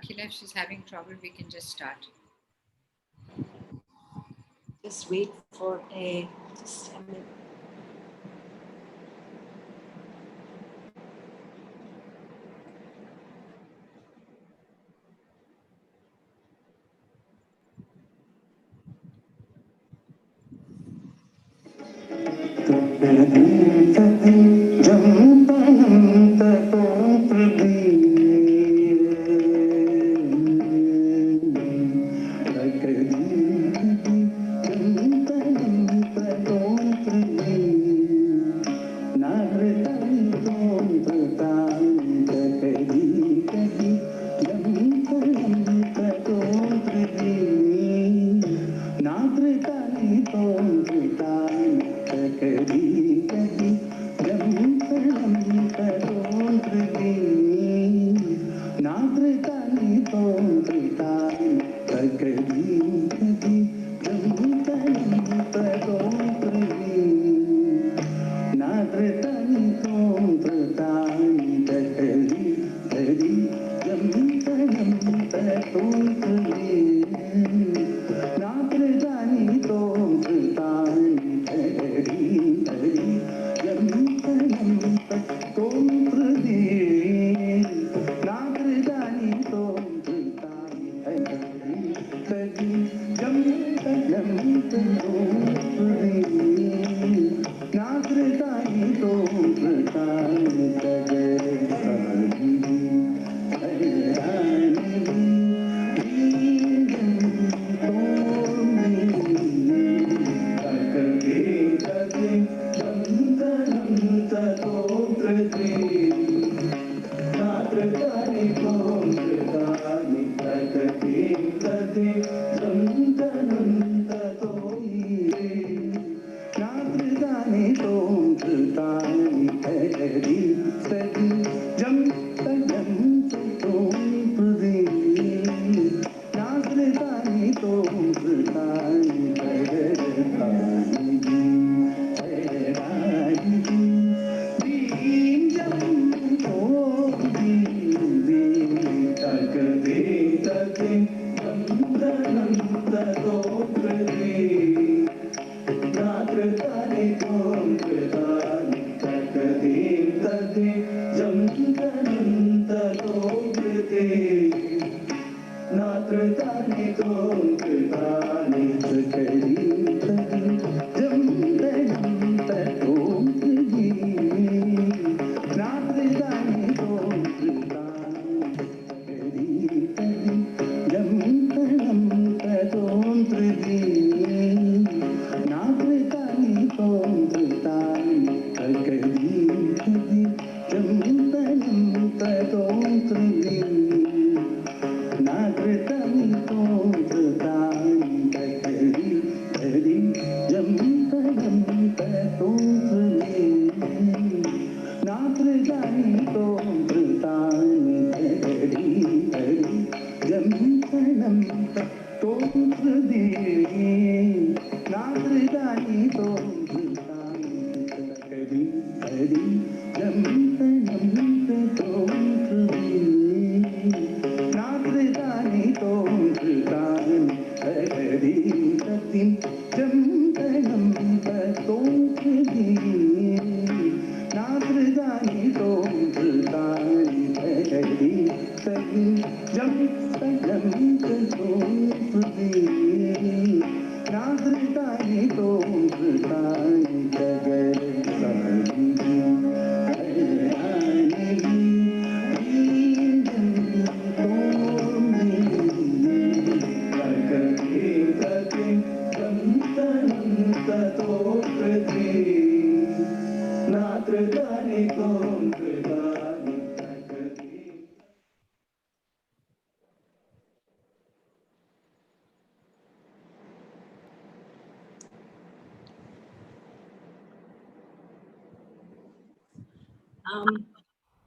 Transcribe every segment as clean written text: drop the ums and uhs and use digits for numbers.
Akhila, if she's having trouble, we can just start. Just wait for just a minute.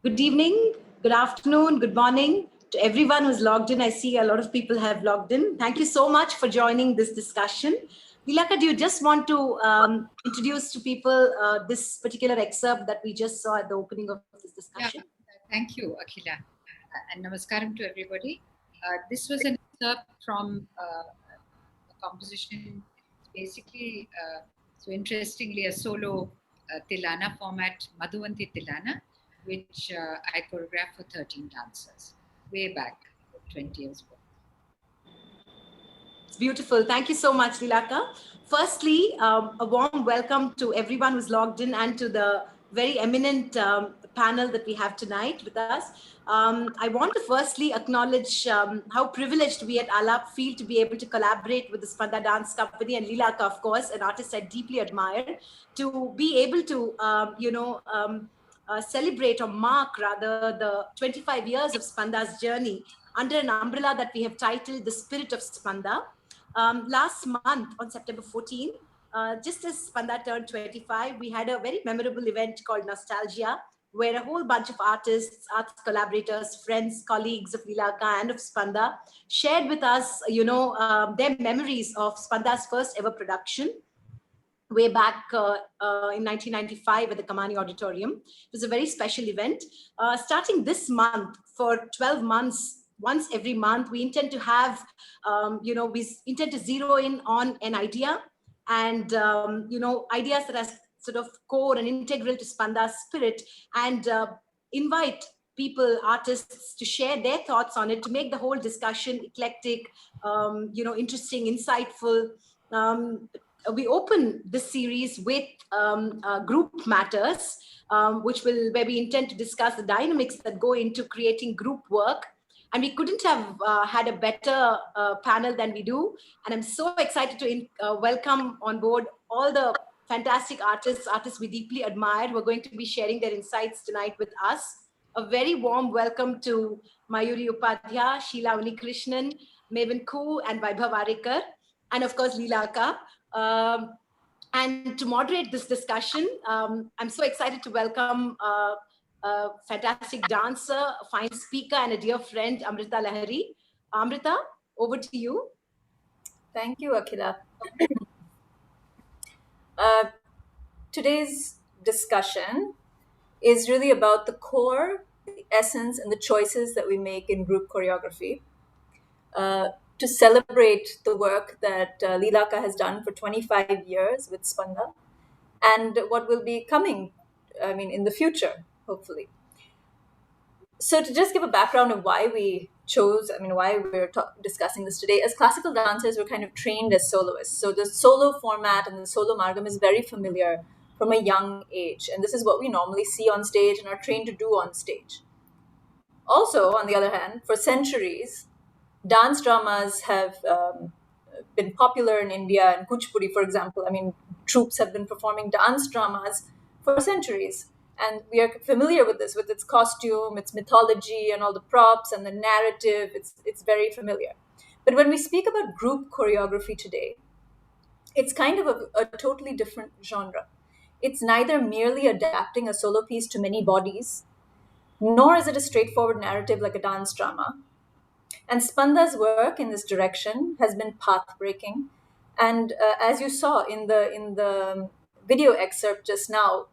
Good evening, good afternoon, good morning to everyone who's logged in. I see a lot of people have logged in. Thank you so much for joining this discussion. Dilaka, do you just want to introduce to people this particular excerpt that we just saw at the opening of this discussion? Yeah, thank you, Akhila. And namaskaram to everybody. This was an excerpt from a composition. It's basically, so interestingly, a solo Tilana format, Madhuvanti Tilana, which I choreographed for 13 dancers way back 20 years ago. It's beautiful. Thank you so much, Lilaka. Firstly, a warm welcome to everyone who's logged in and to the very eminent panel that we have tonight with us. I want to firstly acknowledge how privileged we at Aalaap feel to be able to collaborate with the Spanda Dance Company and Lilaka, of course, an artist I deeply admire, to be able to, celebrate or mark rather the 25 years of Spanda's journey under an umbrella that we have titled The Spirit of Spanda. Last month on September 14, just as Spanda turned 25, we had a very memorable event called Nostalgia, where a whole bunch of artists, arts collaborators, friends, colleagues of Lilaka and of Spanda shared with us, their memories of Spanda's first ever production way back in 1995 at the Kamani Auditorium. It was a very special event. Starting this month, for 12 months, once every month, we intend to have, we intend to zero in on an idea and, ideas that are sort of core and integral to Spanda's spirit, and invite people, artists, to share their thoughts on it, to make the whole discussion eclectic, interesting, insightful. We open this series with group matters, where we intend to discuss the dynamics that go into creating group work. And we couldn't have had a better panel than we do. And I'm so excited to welcome on board all the fantastic artists we deeply admire, who are going to be sharing their insights tonight with us. A very warm welcome to Mayuri Upadhyaya, Sheila Unikrishnan, Maven Koo, and Vaibhav Arekar, and of course, Lilaka. And to moderate this discussion, I'm so excited to welcome a fantastic dancer, a fine speaker, and a dear friend, Amrita Lahari. Amrita, over to you. Thank you, Akhila. Today's discussion is really about the core, the essence, and the choices that we make in group choreography. To celebrate the work that Lilaka has done for 25 years with Spanda, and what will be coming, in the future, hopefully. So to just give a background of why we chose, why we're discussing this today, as classical dancers, we're kind of trained as soloists. So the solo format and the solo margam is very familiar from a young age. And this is what we normally see on stage and are trained to do on stage. Also, on the other hand, for centuries, dance dramas have been popular in India, and Kuchipudi, for example. Troupes have been performing dance dramas for centuries. And we are familiar with this, with its costume, its mythology, and all the props and the narrative. It's very familiar. But when we speak about group choreography today, it's kind of a totally different genre. It's neither merely adapting a solo piece to many bodies, nor is it a straightforward narrative like a dance drama. And Spanda's work in this direction has been path-breaking. And as you saw in the video excerpt just now,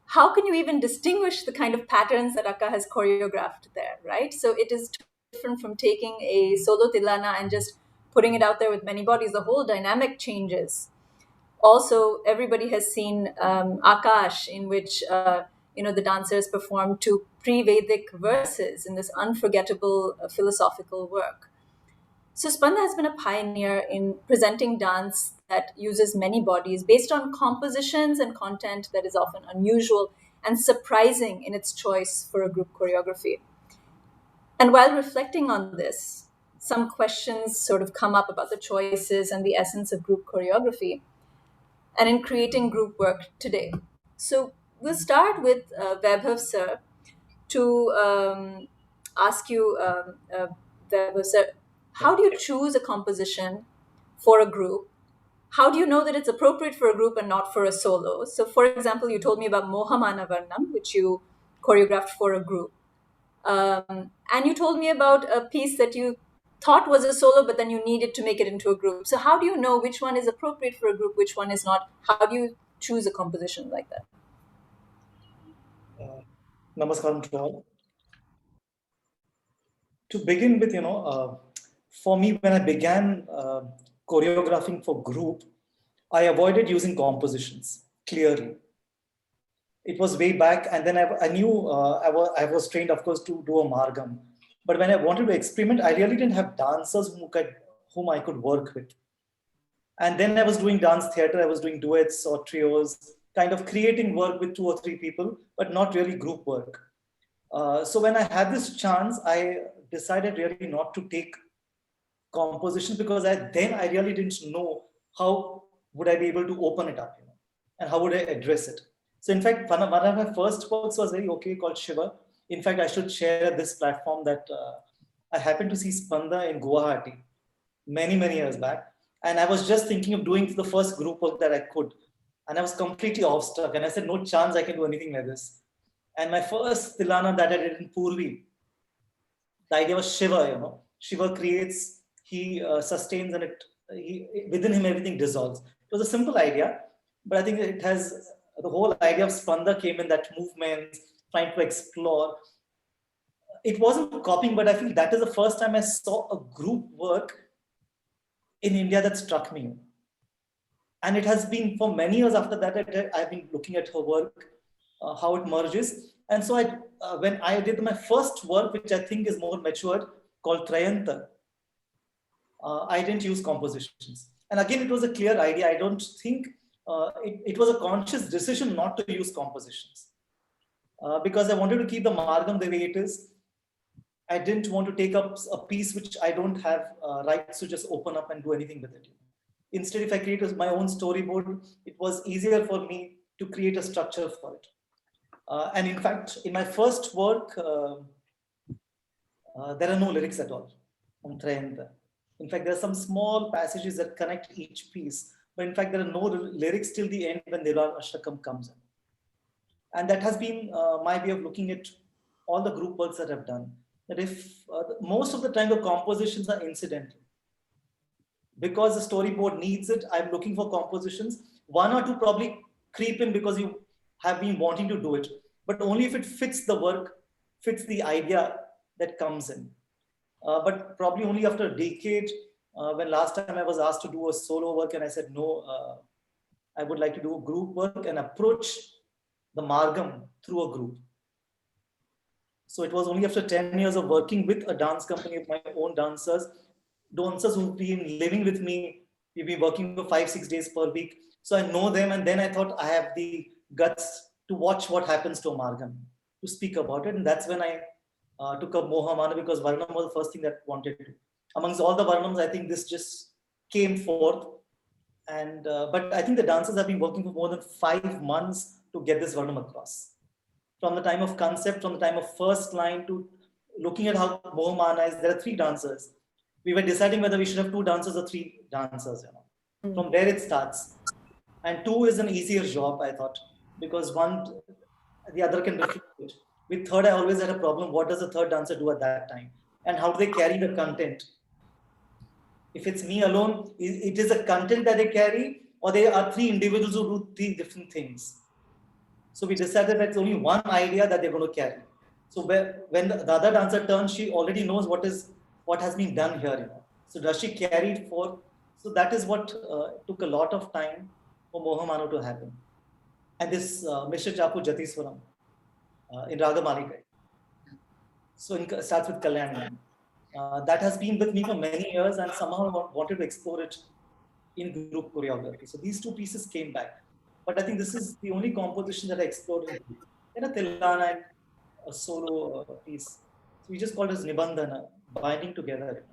how can you even distinguish the kind of patterns that Akka has choreographed there, right? So it is different from taking a solo tilana and just putting it out there with many bodies. The whole dynamic changes. Also, everybody has seen Akash, in which the dancers perform two pre-Vedic verses in this unforgettable philosophical work. So Spanda has been a pioneer in presenting dance that uses many bodies based on compositions and content that is often unusual and surprising in its choice for a group choreography. And while reflecting on this, some questions sort of come up about the choices and the essence of group choreography and in creating group work today. So we'll start with Vaibhav sir to ask you, Vaibhav sir, how do you choose a composition for a group? How do you know that it's appropriate for a group and not for a solo? So, for example, you told me about Mohamana Varnam, which you choreographed for a group. And you told me about a piece that you thought was a solo, but then you needed to make it into a group. So how do you know which one is appropriate for a group, which one is not? How do you choose a composition like that? Namaskaram to all. To begin with, for me, when I began choreographing for group, I avoided using compositions clearly. It was way back, and then I knew I was trained, of course, to do a margam. But when I wanted to experiment, I really didn't have dancers whom I could work with. And then I was doing dance theater, I was doing duets or trios, kind of creating work with 2 or 3 people, but not really group work. So when I had this chance, I decided really not to take composition because then I really didn't know how would I be able to open it up, and how would I address it. So in fact, one of my first works was very okay called Shiva. In fact, I should share this platform that I happened to see Spanda in Guwahati many, many years back. And I was just thinking of doing the first group work that I could. And I was completely awestruck. And I said, no chance I can do anything like this. And my first Tilana that I did in Purvi, the idea was Shiva, Shiva creates, he sustains, and within him everything dissolves. It was a simple idea, but I think it has, the whole idea of Spanda came in that movement, trying to explore. It wasn't copying, but I feel that is the first time I saw a group work in India that struck me. And it has been for many years after that, I've been looking at her work, how it merges. And so when I did my first work, which I think is more matured, called Trayanta, I didn't use compositions. And again, it was a clear idea. I don't think it was a conscious decision not to use compositions. Because I wanted to keep the margam the way it is. I didn't want to take up a piece which I don't have rights to just open up and do anything with it. Instead, if I created my own storyboard, it was easier for me to create a structure for it. And in fact, in my first work, there are no lyrics at all on Trayanta. In fact, there are some small passages that connect each piece. But in fact, there are no lyrics till the end when Devan Ashtakam comes in. And that has been my way of looking at all the group works that I've done. That if most of the time the compositions are incidental. Because the storyboard needs it, I'm looking for compositions. 1 or 2 probably creep in because you have been wanting to do it. But only if it fits the work, fits the idea that comes in. But probably only after a decade, when last time I was asked to do a solo work and I said, no, I would like to do a group work and approach the margam through a group. So it was only after 10 years of working with a dance company of my own dancers who've been living with me. We've been working for 5-6 days per week. So I know them. And then I thought I have the guts to watch what happens to a margam, to speak about it. And that's when I took up Mohamana, because Varnam was the first thing that I wanted to. Amongst all the Varnams, I think this just came forth. And but I think the dancers have been working for more than 5 months to get this Varnam across. From the time of concept, from the time of first line to looking at how Mohamana is, there are 3 dancers. We were deciding whether we should have 2 dancers or 3 dancers. From there it starts. And 2 is an easier job, I thought, because the other can reflect it. With 3rd, I always had a problem. What does the 3rd dancer do at that time? And how do they carry the content? If it's me alone, it is a content that they carry, or there are 3 individuals who do 3 different things. So we decided that it's only one idea that they're going to carry. So when the other dancer turns, she already knows what has been done here. So does she carry it forth? So that is what took a lot of time for Mohamano to happen. And this Mr. Chapu Jatiswaram in Ragamalikai. So it starts with Kalyani. That has been with me for many years, and somehow I wanted to explore it in group choreography. So these 2 pieces came back. But I think this is the only composition that I explored in group. Then a Tilana and a solo piece. So we just call it as Nibandhana, binding together,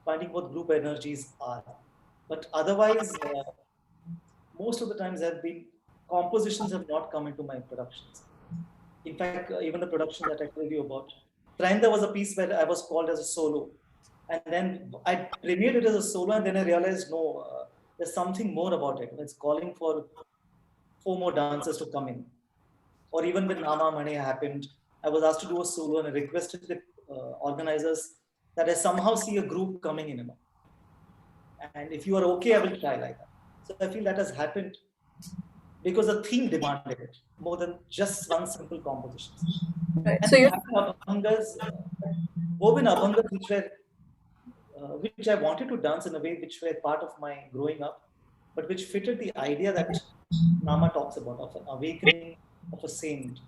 finding what group energies are. But otherwise, most of the times compositions have not come into my productions. In fact, even the production that I told you about, Trayanta was a piece where I was called as a solo. And then I premiered it as a solo, and then I realized, no, there's something more about it. It's calling for 4 more dancers to come in. Or even when Nama Mane happened, I was asked to do a solo, and I requested the organizers that I somehow see a group coming in. And if you are okay, I will try like that. So I feel that has happened because the theme demanded it more than just one simple composition. Right. And So abhangas, woven abhangas which were which I wanted to dance in a way which were part of my growing up, but which fitted the idea that Nama talks about of an awakening of a saint.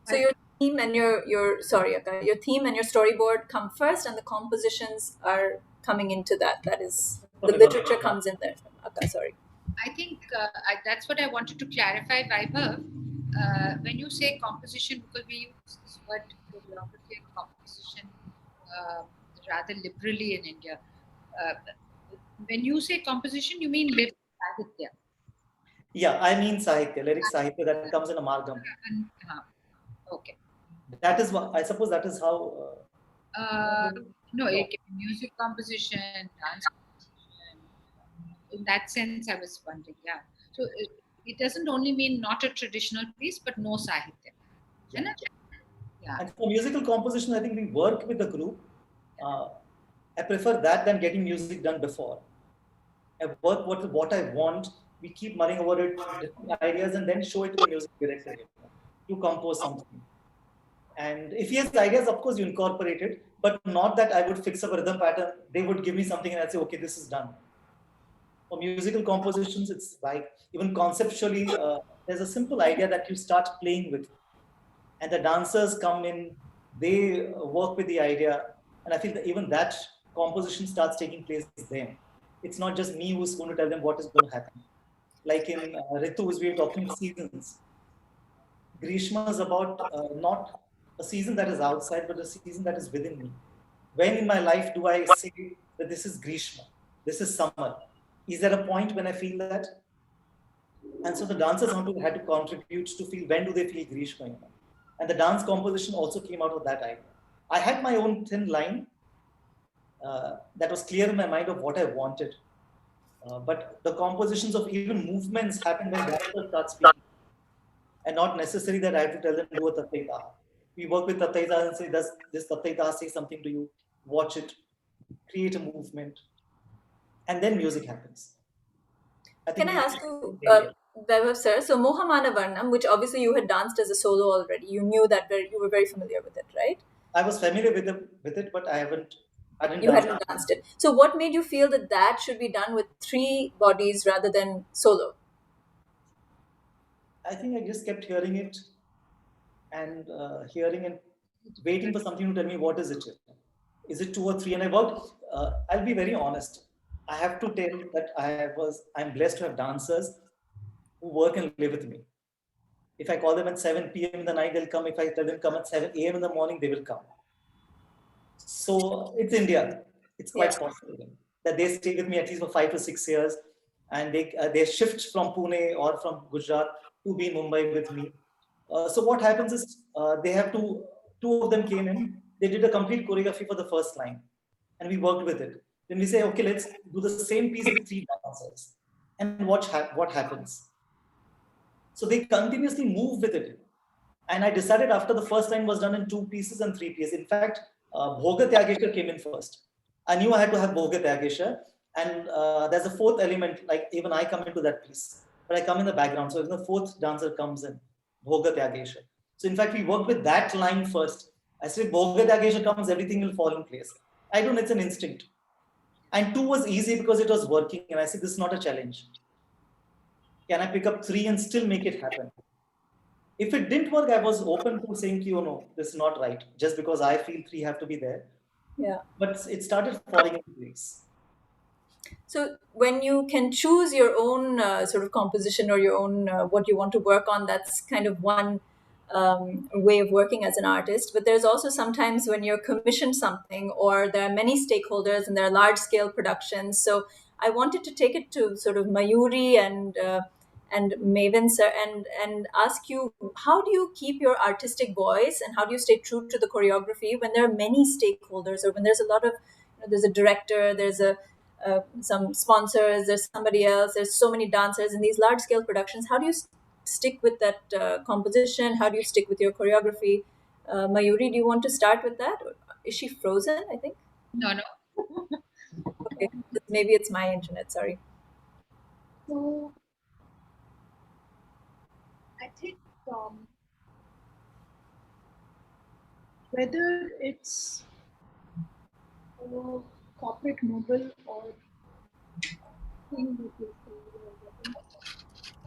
So your theme and your sorry, Akka, your theme and your storyboard come first, and the compositions are coming into that. That is, the literature comes in there. Akka, sorry. I think that's what I wanted to clarify, Vaibhav. When you say composition, because we use this word choreography and composition rather liberally in India. Uh, when you say composition, you mean lyric sahitya. Yeah, I mean Sahitya, lyric Sahitya that comes in Amalgam. Okay. That is what I suppose that is how. No, it can be music composition, dance composition. In that sense, I was wondering, yeah. So it doesn't only mean not a traditional piece, but no sahitya. Yeah. Yeah. And for musical composition, I think we work with the group. I prefer that than getting music done before. I work what I want. We keep mulling over it, different ideas, and then show it to the music director to compose something. And if he has ideas, of course, you incorporate it, but not that I would fix up a rhythm pattern. They would give me something and I'd say, okay, this is done. For musical compositions, it's like even conceptually, there's a simple idea that you start playing with, and the dancers come in, they work with the idea, and I feel that even that composition starts taking place then. It's not just me who's going to tell them what is going to happen. Like in Ritus, we were talking seasons. Grishma is about not a season that is outside, but a season that is within me. When in my life do I say that this is Grishma, this is summer? Is there a point when I feel that? And so the dancers had to contribute to feel when do they feel Grishma. And the dance composition also came out of that idea. I had my own thin line that was clear in my mind of what I wanted. But the compositions of even movements happen when dancers start speaking. And not necessary that I have to tell them do a Tatyaitaha. We work with Tatyaitaha and say, does this Tatyaitaha say something to you? Watch it, create a movement, and then music happens. Can I ask you, Vaibhav sir, so Mohamana Varnam, which obviously you had danced as a solo already, you knew that you were very familiar with it, right? I was familiar with it, but I didn't hadn't danced it. So what made you feel that that should be done with 3 bodies rather than solo? I think I just kept hearing it and waiting for something to tell me what is it. Is it 2 or 3? And I worked. I'll be very honest. I have to tell that I'm blessed to have dancers who work and live with me. If I call them at 7 p.m. in the night, they'll come. If I tell them come at 7 a.m. in the morning, they will come. So it's India. It's quite possible that they stay with me at least for 5 to 6 years, and they shift from Pune or from Gujarat to be in Mumbai with me. So what happens is they have two of them came in. They did a complete choreography for the first line, and we worked with it. Then we say, okay, let's do the same piece with 3 dancers, and what happens. So they continuously move with it. And I decided after the first line was done in 2 pieces and 3 pieces. In fact, Bhoga Tyageshwar came in first. I knew I had to have Bhoga Tyageshwar. And there's a 4th element, like even I come into that piece. But I come in the background. So even the 4th dancer comes in, Bhoga Tyageshwar. So in fact, we worked with that line first. I said, Bhoga Tyageshwar comes, everything will fall in place. I don't, it's an instinct. And 2 was easy because it was working. And I said, this is not a challenge. Can I pick up 3 and still make it happen? If it didn't work, I was open to saying, oh no, this is not right. Just because I feel 3 have to be there. Yeah. But it started falling into place. So when you can choose your own sort of composition or your own what you want to work on, that's kind of one way of working as an artist. But there's also sometimes when you're commissioned something or there are many stakeholders and there are large scale productions. So I wanted to take it to sort of Mayuri and Maven sir and ask you, how do you keep your artistic voice and how do you stay true to the choreography when there are many stakeholders or when there's a lot of, there's a director, there's some sponsors, there's somebody else, there's so many dancers in these large scale productions. How do you stick with that composition? How do you stick with your choreography? Mayuri, do you want to start with that? Or is she frozen, I think? No. Okay, maybe it's my internet, sorry. So I think whether it's it noble or thing that you feel,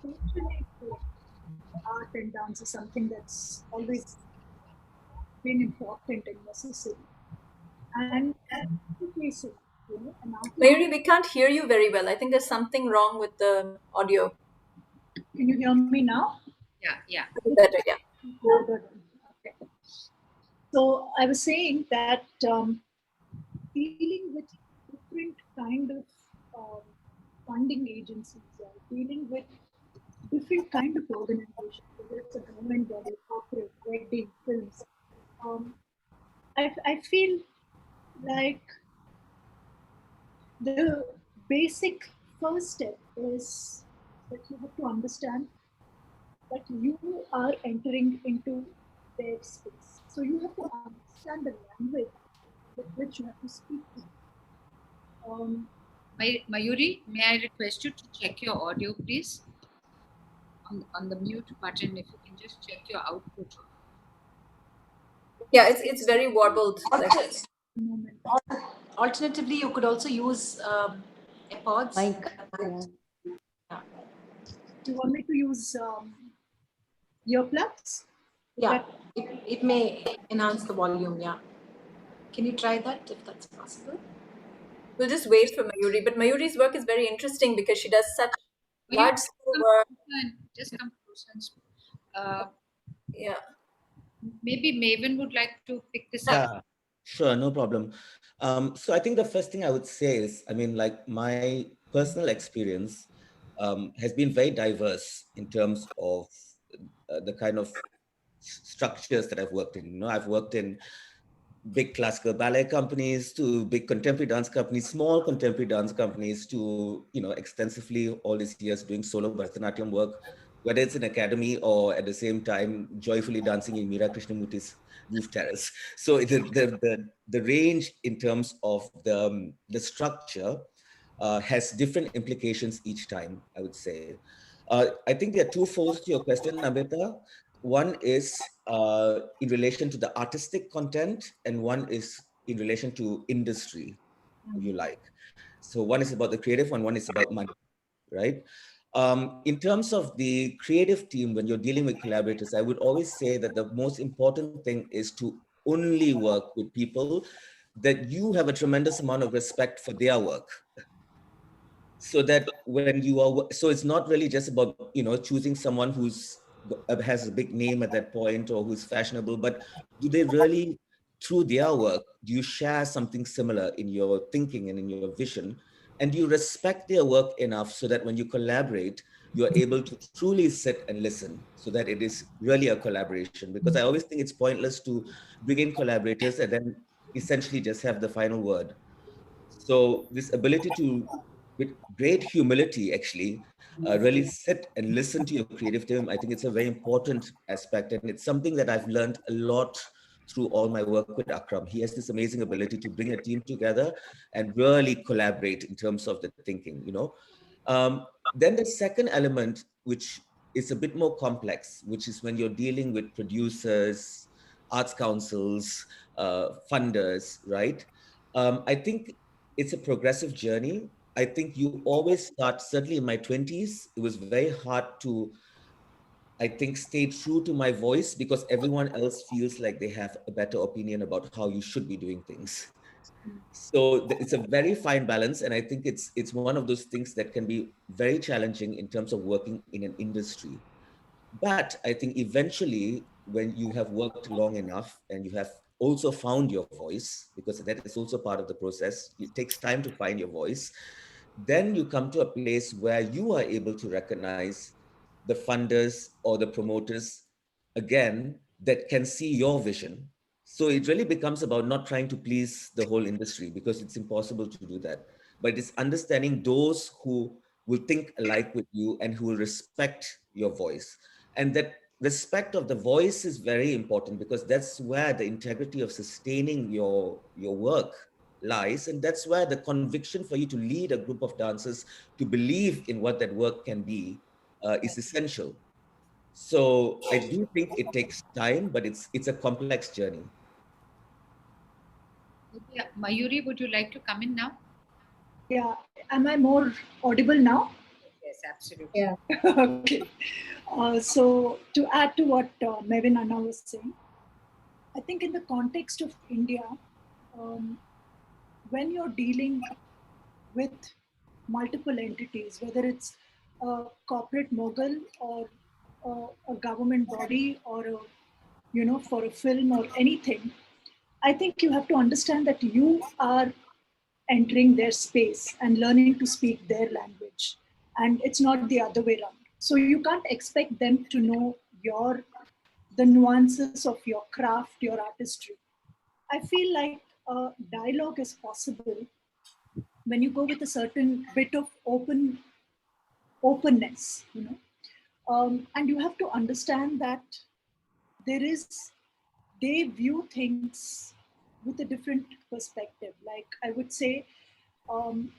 especially for art and dance is something that's always been important and necessary. And education, an artist. Mayuri, we can't hear you very well. I think there's something wrong with the audio. Can you hear me now? Yeah. Better, yeah. Louder. Okay. So I was saying that dealing with different kind of um, funding agencies or dealing with different kind of organizations, whether it's a government body, corporate, wedding, films. Um, I feel like the basic first step is that you have to understand that you are entering into their space. So you have to understand the language with which you have to speak to. Mayuri, may I request you to check your audio, please? On the mute button, if you can just check your output. Yeah, it's very warbled. Moment. Alternatively, you could also use AirPods. Mic. Yeah. Do you want me to use earplugs? Yeah, it may enhance the volume. Yeah. Can you try that if that's possible? We'll just wait for Mayuri. But Mayuri's work is very interesting because she does such Mayuri, large scale work. just come closer and speak. Uh, Yeah. maybe Maven would like to pick this up. Yeah, sure, no problem. So I think the first thing I would say is, I mean, like my personal experience has been very diverse in terms of the kind of structures that I've worked in. You know, I've worked in big classical ballet companies to big contemporary dance companies, small contemporary dance companies to, you know, extensively all these years doing solo Bharatanatyam work, whether it's an academy or at the same time joyfully dancing in Meera Krishnamurti's roof terrace. So the range in terms of the structure has different implications each time, I would say. I think there are two folds to your question, Namrita. One is in relation to the artistic content, and one is in relation to industry, if you like. So one is about the creative one is about money, right? In terms of the creative team, when you're dealing with collaborators, I would always say that the most important thing is to only work with people that you have a tremendous amount of respect for their work. So that when you are, so it's not really just about, you know, choosing someone who's has a big name at that point or who's fashionable, but do they really, through their work, do you share something similar in your thinking and in your vision? And do you respect their work enough so that when you collaborate, you're able to truly sit and listen so that it is really a collaboration? Because I always think it's pointless to bring in collaborators and then essentially just have the final word. So this ability to, with great humility, actually, really sit and listen to your creative team, I think it's a very important aspect. And it's something that I've learned a lot through all my work with Akram. He has this amazing ability to bring a team together and really collaborate in terms of the thinking, you know. Then the second element, which is a bit more complex, which is when you're dealing with producers, arts councils, funders, right? I think it's a progressive journey. I think you always start, certainly in my 20s, it was very hard to, I think, stay true to my voice because everyone else feels like they have a better opinion about how you should be doing things. So it's a very fine balance. And I think it's one of those things that can be very challenging in terms of working in an industry. But I think eventually, when you have worked long enough and you have also found your voice, because that is also part of the process, it takes time to find your voice, then you come to a place where you are able to recognize the funders or the promoters, again, that can see your vision. So it really becomes about not trying to please the whole industry because it's impossible to do that. But it's understanding those who will think alike with you and who will respect your voice. And that respect of the voice is very important because that's where the integrity of sustaining your work lies. And that's where the conviction for you to lead a group of dancers to believe in what that work can be is essential. So I do think it takes time, but it's a complex journey. Mayuri, would you like to come in now? Yeah. Am I more audible now? Yes, absolutely. Yeah. Okay. So to add to what Mevin Anna was saying, I think in the context of India, um, when you're dealing with multiple entities, whether it's a corporate mogul or a government body or a, for a film or anything, I think you have to understand that you are entering their space and learning to speak their language. And it's not the other way around. So you can't expect them to know the nuances of your craft, your artistry. I feel like a dialogue is possible when you go with a certain bit of openness, and you have to understand that there is they view things with a different perspective. Like I would say, um,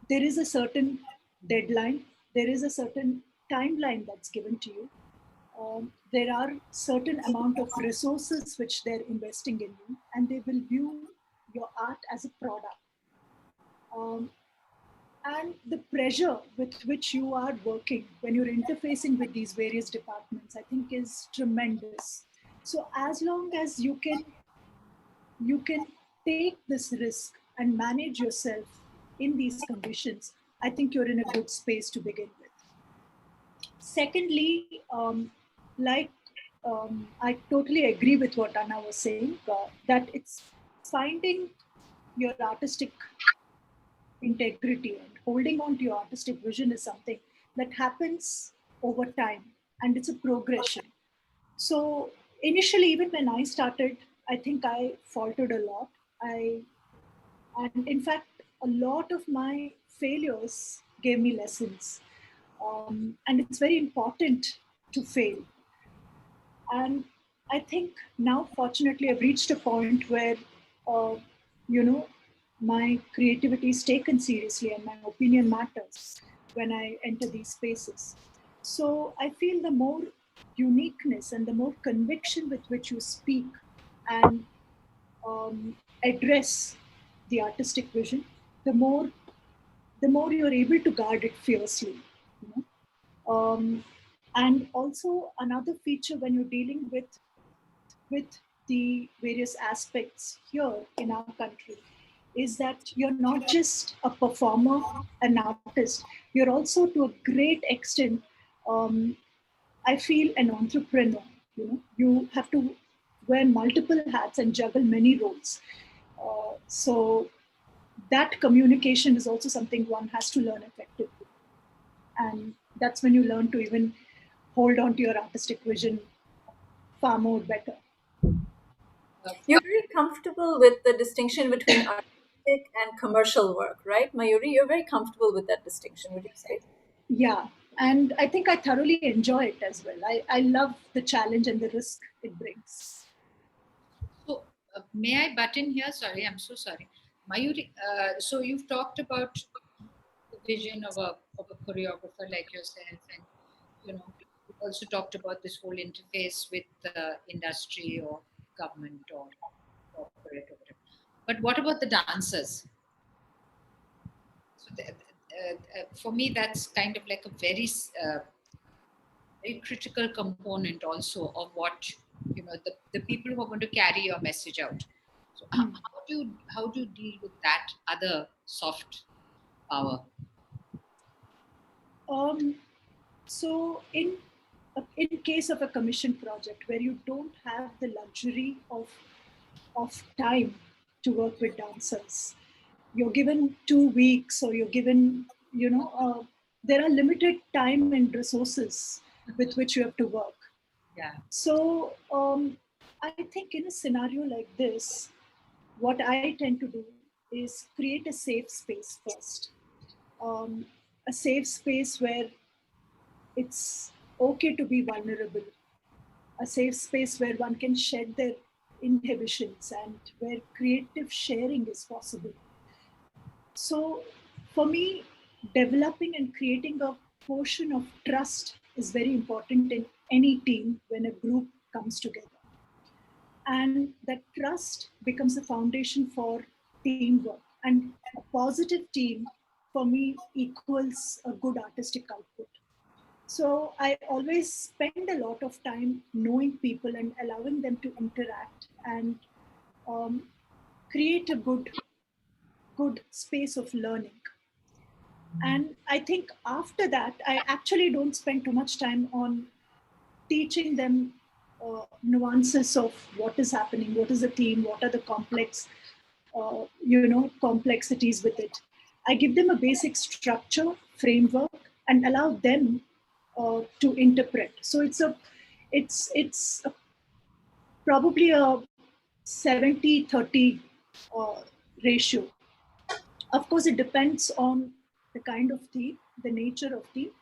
there is a certain deadline, there is a certain timeline that's given to you. There are certain amount of resources which they're investing in you, and they will view your art as a product. Um, and the pressure with which you are working when you're interfacing with these various departments, I think, is tremendous. So as long as you can take this risk and manage yourself in these conditions, I think you're in a good space to begin with. Secondly, like I totally agree with what Anna was saying, that it's finding your artistic integrity and holding on to your artistic vision is something that happens over time, and it's a progression. So initially, even when I started, I think I faltered a lot. And in fact, a lot of my failures gave me lessons. And it's very important to fail. And I think now, fortunately, I've reached a point where, uh, you know, my creativity is taken seriously and my opinion matters when I enter these spaces. So I feel the more uniqueness and the more conviction with which you speak and address the artistic vision, the more you're able to guard it fiercely. You and also another feature when you're dealing with the various aspects here in our country is that you're not just a performer, an artist, you're also to a great extent, um, I feel, an entrepreneur. You have to wear multiple hats and juggle many roles. So that communication is also something one has to learn effectively. And that's when you learn to even hold on to your artistic vision far more better. You're very comfortable with the distinction between artistic and commercial work, right, Mayuri? You're very comfortable with that distinction, would you say? Yeah. And I think I thoroughly enjoy it as well. I love the challenge and the risk it brings. So, may I butt in here? Sorry, I'm so sorry. Mayuri, so you've talked about the vision of a choreographer like yourself, and you also talked about this whole interface with the industry or government or corporate or whatever. But what about the dancers? So, for me, that's kind of like a very critical component also of what the people who are going to carry your message out. So how do you deal with that other soft power? Um, so in case of a commission project where you don't have the luxury of time to work with dancers, you're given 2 weeks, or you're given, there are limited time and resources with which you have to work. Yeah. So I think in a scenario like this, what I tend to do is create a safe space first. Um, a safe space where it's okay to be vulnerable, a safe space where one can shed their inhibitions and where creative sharing is possible. So, for me, developing and creating a portion of trust is very important in any team when a group comes together. And that trust becomes a foundation for teamwork. And a positive team for me equals a good artistic output. So I always spend a lot of time knowing people and allowing them to interact and create a good space of learning. And I think after that, I actually don't spend too much time on teaching them nuances of what is happening, what is the theme, what are the complexities with it. I give them a basic structure, framework, and allow them to interpret. So it's probably a 70-30 ratio. Of course, it depends on the kind of theme, the nature of theme.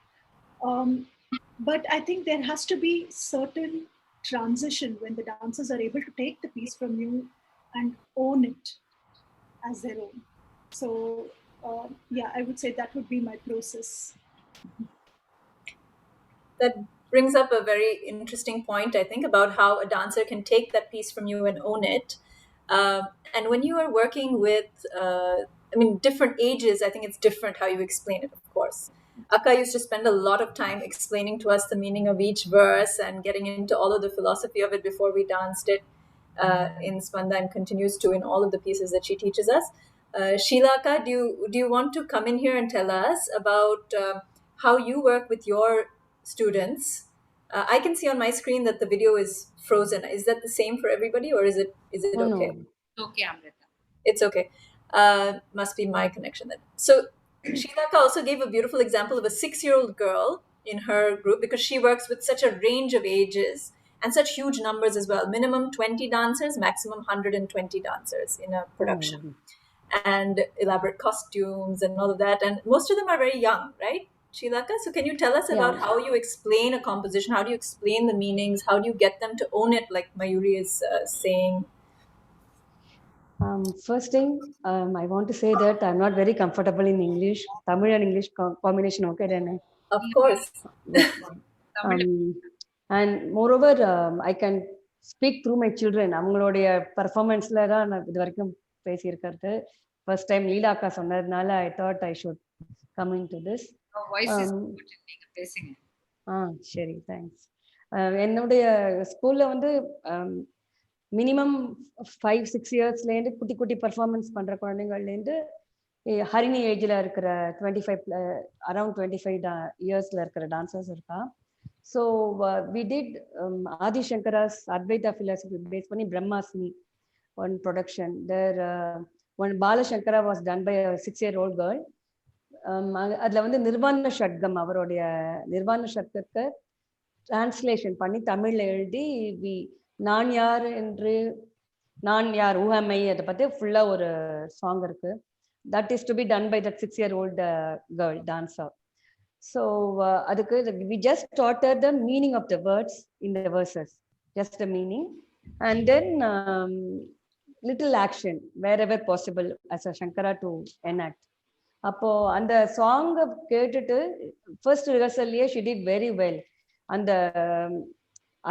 But I think there has to be certain transition when the dancers are able to take the piece from you and own it as their own. So yeah, I would say that would be my process. That brings up a very interesting point, I think, about how a dancer can take that piece from you and own it. And when you are working with, different ages, I think it's different how you explain it, of course. Akka used to spend a lot of time explaining to us the meaning of each verse and getting into all of the philosophy of it before we danced it in Spanda, and continues to in all of the pieces that she teaches us. Sheila, do you want to come in here and tell us about how you work with your students? I can see on my screen that the video is frozen. Is that the same for everybody, or is it Oh, okay? no. Okay, Amrita. It's okay. Must be my connection then. So Sheilaka also gave a beautiful example of a 6-year-old girl in her group, because she works with such a range of ages and such huge numbers as well. Minimum 20 dancers, maximum 120 dancers in a production, and elaborate costumes and all of that. And most of them are very young, right, Sheilaka? So can you tell us about how you explain a composition? How do you explain the meanings? How do you get them to own it, like Mayuri is saying? First thing, I want to say that I'm not very comfortable in English. Tamil and English combination, okay, then. Of course. Yes. And moreover, I can speak through my children. அவங்களுடைய பர்ஃபார்மன்ஸ்ல தான் நான் இது வரைக்கும் பேசியிருக்கிறது. First time லீலா அக்கா சொன்னதுனால I thought I should come into this. Your voice is good. நீங்க பேசுங்க. சரி, தேங்க்ஸ். என்னுடைய ஸ்கூல்ல வந்து மினிமம் 5-6 இயர்ஸ்லேருந்து குட்டி குட்டி பர்ஃபார்மன்ஸ் பண்ணுற குழந்தைங்கள்லேருந்து ஹரிணி ஏஜில் இருக்கிற 25 அரௌண்ட் 25 இயர்ஸில் இருக்கிற டான்சர்ஸ் இருக்கா. So we did Adi Shankara's Advaita philosophy base பண்ணி Brahmasmi one production. There one Balashankara was done by 6-year-old girl. அதில் வந்து நிர்வாண ஷட்கம், அவருடைய நிர்வாண ஷட்கத்தை டிரான்ஸ்லேஷன் பண்ணி தமிழில் எழுதி நான் யார் என்று நான் யார் ஊஹமை அதை பற்றி ஃபுல்லாக ஒரு சாங் இருக்கு. That is to be done by that 6-year-old girl dancer. So அதுக்கு we just taught the meaning of the words in the verses, just the meaning, and then little action wherever possible as a Shankara to enact. அப்போ அந்த சாங்கை கேட்டுட்டு first ரிஹர்சல்லையே she did very well. அந்த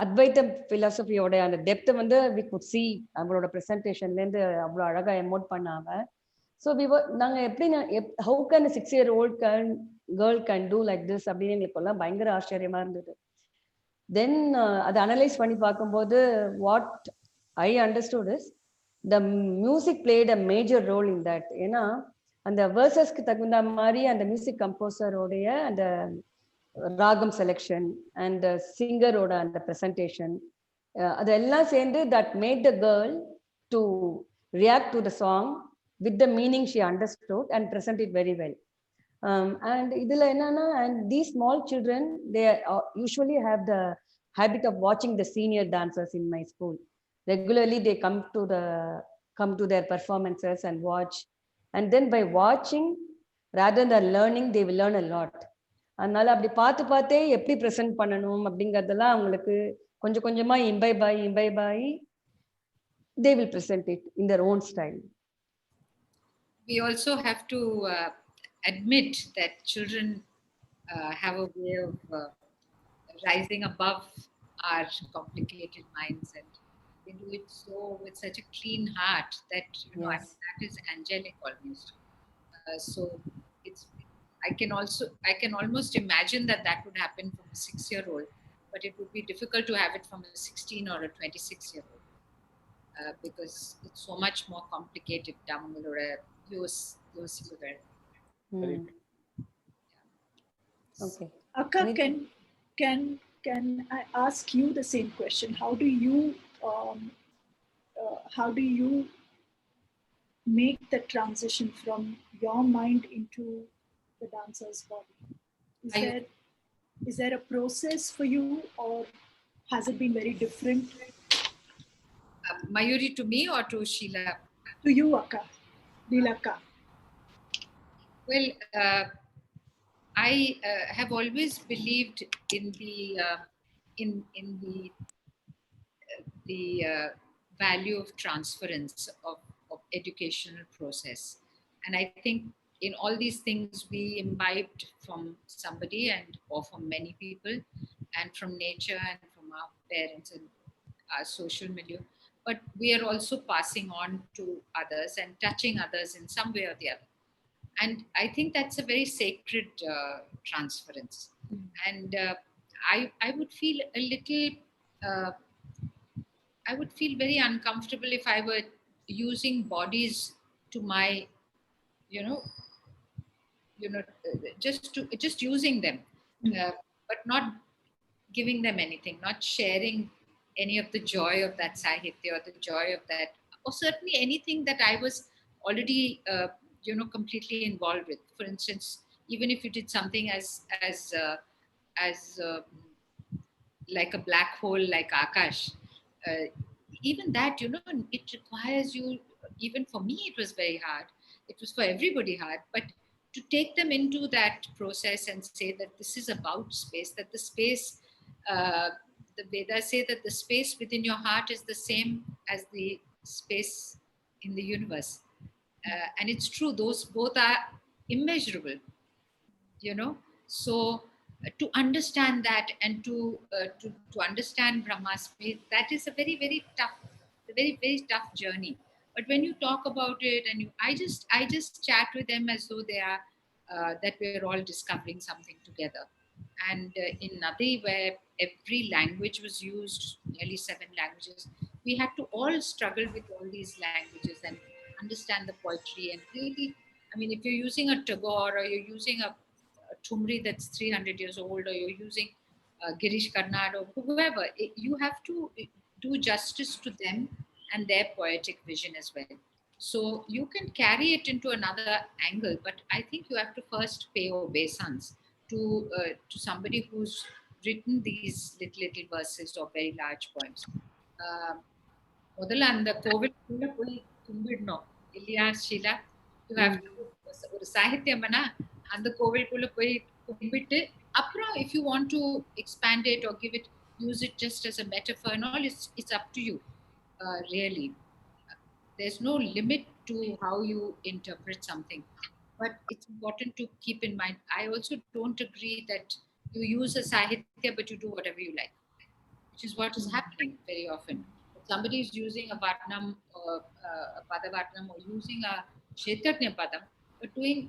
அத்வைத்த பிலாசபியோட அந்த depth வந்து we could see அவங்களோட ப்ரெசன்டேஷன்லேருந்து அவ்வளோ அழகாக எமோட் பண்ணாங்க. ஸோ நாங்கள் எப்படி how can 6-year-old girl can do like this அப்படின்னு எங்களுக்கு எல்லாம் பயங்கர ஆச்சரியமா இருந்தது. தென் அதை அனலைஸ் பண்ணி பார்க்கும்போது what I understood is the music played a major role in that. ஏன்னா அந்த வேர்சஸ்க்கு தகுந்த மாதிரி அந்த மியூசிக் கம்போசரோடைய அந்த ராகம் செலெக்ஷன் அண்ட் சிங்கரோட அந்த ப்ரெசன்டேஷன் அதெல்லாம் சேர்ந்து that made the girl to react to the song with the meaning she understood and present it very well. And இதில் என்னன்னா, and these small children they usually have the habit of வாட்சிங் the senior dancers in my school. Regularly they come to their performances and watch, and then by watching rather than learning they will learn a lot. அதனால அப்படி பார்த்தே எப்படி present பண்ணணும் அப்படிங்கிறதெல்லாம் அவங்களுக்கு கொஞ்சம் கொஞ்சமா இம்பைப் ஆகி they will present it in their own style. We also have to admit that children have a way of rising above our complicated minds, and they do it so with such a clean heart that I mean, that is angelic almost. So I can almost imagine that would happen from a 6-year-old, but it would be difficult to have it from a 16 or a 26-year-old. Because it's so much more complicated down the Hmm. Okay. Akka, Anything? can I ask you the same question? How do you make the transition from your mind into the dancer's body? Is there a process for you, or has it been very different? Mayuri, to me or to Sheila? To you, Akka, Leelaka. Well, I have always believed in the value of transference of educational process, and I think in all these things we imbibed from somebody and or from many people, and from nature and from our parents and our social milieu, but we are also passing on to others and touching others in some way or the other. And I think that's a very sacred transference. And I would feel a little, uh, I would feel very uncomfortable if I were using bodies to my, you know, just using them, but not giving them anything, not sharing any of the joy of that sahitya or the joy of that, or certainly anything that I was already, completely involved with. For instance, even if you did something as like a black hole like Akash, uh, even that, it requires you. Even for me, it was very hard. It was for everybody hard, but to take them into that process and say that this is about space, that the space, uh, the Vedas say that the space within your heart is the same as the space in the universe. And it's true, those both are immeasurable, so to understand that and to understand Brahma space, that is a very, very tough, a very, very tough journey. But when you talk about it and I just chat with them as though they are that we're all discovering something together. And in Nadi, where every language was used, nearly 7 languages, we had to all struggle with all these languages and understand the poetry. And really, I mean, if you're using a Tagore or you're using a Thumri that's 300 years old, or you're using Girish Karnad or whoever, you have to do justice to them and their poetic vision as well. So you can carry it into another angle, but I think you have to first pay obeisance to somebody who's written these little verses or very large poems. முதல்ல அந்த கோவிலுக்குள்ள போய் கும்பிடணும் இல்லையா Sheila? You have to ஒரு சாகித்யம்னா அந்த கோவிலுக்குள்ள போய் கும்பிட்டு அப்புறம் if you want to expand it or give it, use it just as a metaphor and all, it's up to you. Really, there's no limit to how you interpret something, but it's important to keep in mind. I also don't agree that you use a sahitya but you do whatever you like, which is what is happening very often. If somebody is using a Vatnam, a Padavatnam, or using a Kshetrajna Padam, but doing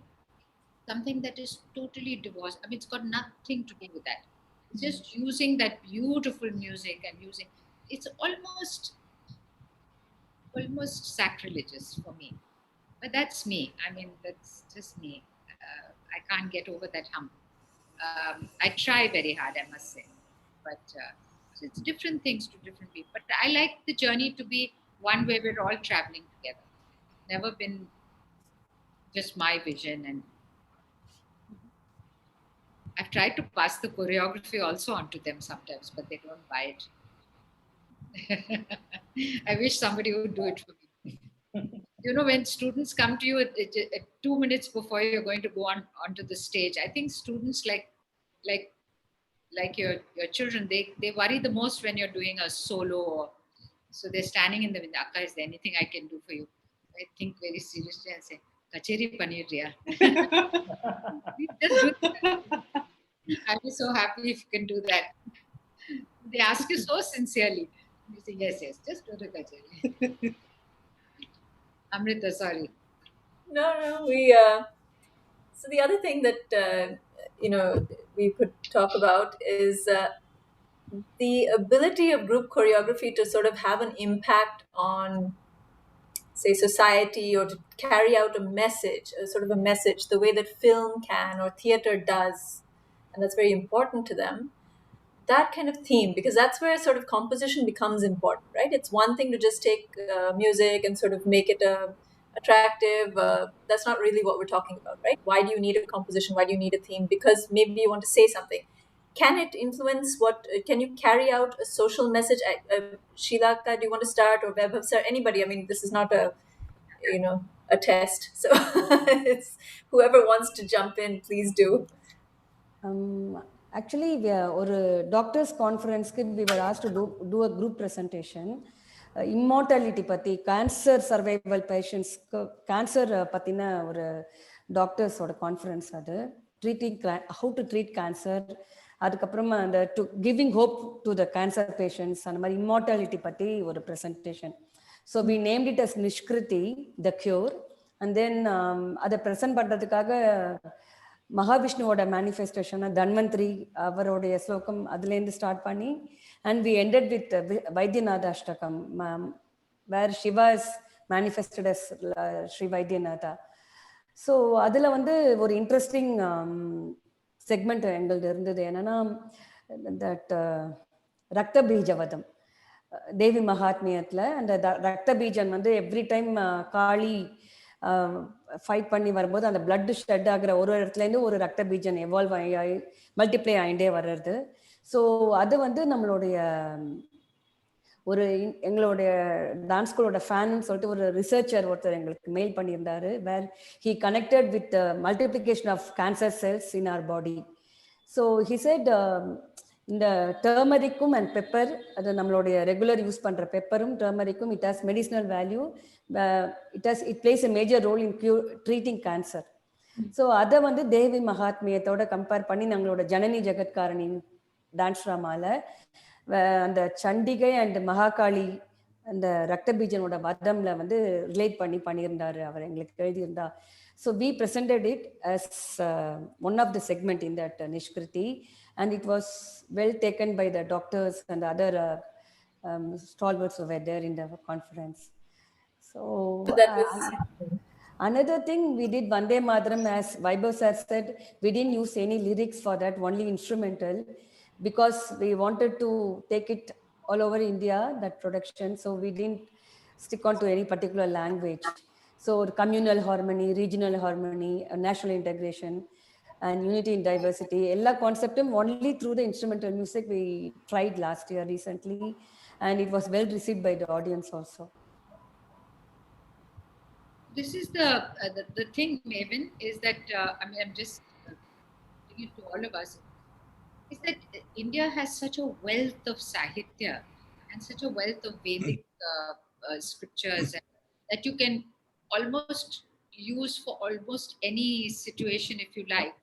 something that is totally divorced. I mean, it's got nothing to do with that. It's just using that beautiful music and using, it's almost sacrilegious for me. But that's me. I mean, that's just me. I can't get over that hump. I try very hard, I must say. But it's different things to different people. But I like the journey to be one where we're all traveling together. Never been just my vision. And I've tried to pass the choreography also onto them sometimes, but they don't buy it. I wish somebody would do it for me. When students come to you at 2 minutes before you're going to go on onto the stage, I think students like your children, they worry the most when you're doing a solo. So they're standing in the window. Akka, is there anything I can do for you? I think very seriously and say, Kacheri Panirya. Just do that. I'll be so happy if you can do that. They ask you so sincerely. You say, yes, just do the Kacheri. Amrita, sorry. No, So the other thing that we could talk about is the ability of group choreography to sort of have an impact on, say, society, or to carry out a message, a sort of a message, the way that film can or theater does, and that's very important to them. That kind of theme, because that's where sort of composition becomes important, right? It's one thing to just take music and sort of make it attractive. That's not really what we're talking about, right? Why do you need a composition? Why do you need a theme? Because maybe you want to say something. Can it influence what? Can you carry out a social message? Sheilaka, do you want to start, or Vaibhav sir? Anybody? I mean, this is not a test, so it's whoever wants to jump in, please do. Actually, ஒரு doctors கான்ஃபரன்ஸ்க்கு we were asked to do a group presentation. Immortality பற்றி, cancer survival பேஷண்ட்ஸ்க்கு cancer பற்றின ஒரு டாக்டர்ஸோட conference அது. Treating how to treat cancer, அதுக்கப்புறமா அந்த giving hope to the cancer patients, அந்த மாதிரி இம்மார்டாலிட்டி பற்றி ஒரு presentation. So we named it as Nishkriti the cure. And then அதை ப்ரெசென்ட் பண்ணுறதுக்காக மகாவிஷ்ணுவோட மேனிஃபெஸ்டேஷன் தன்வந்திரி அவருடைய ஸ்லோகம் அதுலேருந்து ஸ்டார்ட் பண்ணி, and we ended with Vaidyanatha Ashtakam, where Shiva is manifested as Shri Vaidyanatha. So அதில் வந்து ஒரு இன்ட்ரெஸ்டிங் செக்மெண்ட் எங்களது இருந்தது. என்னன்னா, தட் ரத்த பீஜவதம் தேவி மகாத்மியத்தில் அந்த ரத்த பீஜன் வந்து எவ்ரி டைம் காளி ஃபைட் பண்ணி வரும்போது அந்த பிளட் ஷெட் ஆகிற ஒரு இடத்துலேருந்து ஒரு ரத்த பீஜன் எவால்வ் ஆகி மல்டிப்ளை ஆகிட்டே வர்றது. ஸோ அது வந்து நம்மளுடைய ஒரு எங்களுடைய டான்ஸ் ஸ்கூலோட ஃபேன்னு சொல்லிட்டு ஒரு ரிசர்ச்சர் ஒருத்தர் எங்களுக்கு மெயில் பண்ணியிருந்தாரு, where he connected with multiplication of cancer cells in our body. So he said இந்த டர்மரிக்கும் அண்ட் பெப்பர், அது நம்மளுடைய ரெகுலர் யூஸ் பண்ணுற பெப்பரும் டர்மரிக்கும், it has medicinal value, it plays a major role in treating cancer. So அதை வந்து தேவி மகாத்மியத்தோட compare பண்ணி நம்மளோட ஜனனி ஜெகத்காரணி டான்ஸ் ட்ராமாவில் அந்த சண்டிகை அண்ட் மகாகாளி அந்த ரத்த பீஜனோட வதம்ல வந்து ரிலேட் பண்ணியிருந்தாரு அவர், எங்களுக்கு எழுதியிருந்தா. So we presented it as one of the segment in that Nishkriti, and it was well taken by the doctors and the other stalwarts who were there in the conference. So another thing we did Vande Mataram, as Vaibhav sir said, we didn't use any lyrics for that, only instrumental, because we wanted to take it all over India, that production. So we didn't stick on to any particular language. So communal harmony, regional harmony, national integration, and unity in diversity, ella conceptum only through the instrumental music we tried last year recently, and it was well received by the audience also. This is the thing, Maven, is that I mean, I'm just putting it to all of us, is that India has such a wealth of Sahitya and such a wealth of Vedic scriptures that you can almost use for almost any situation if you like.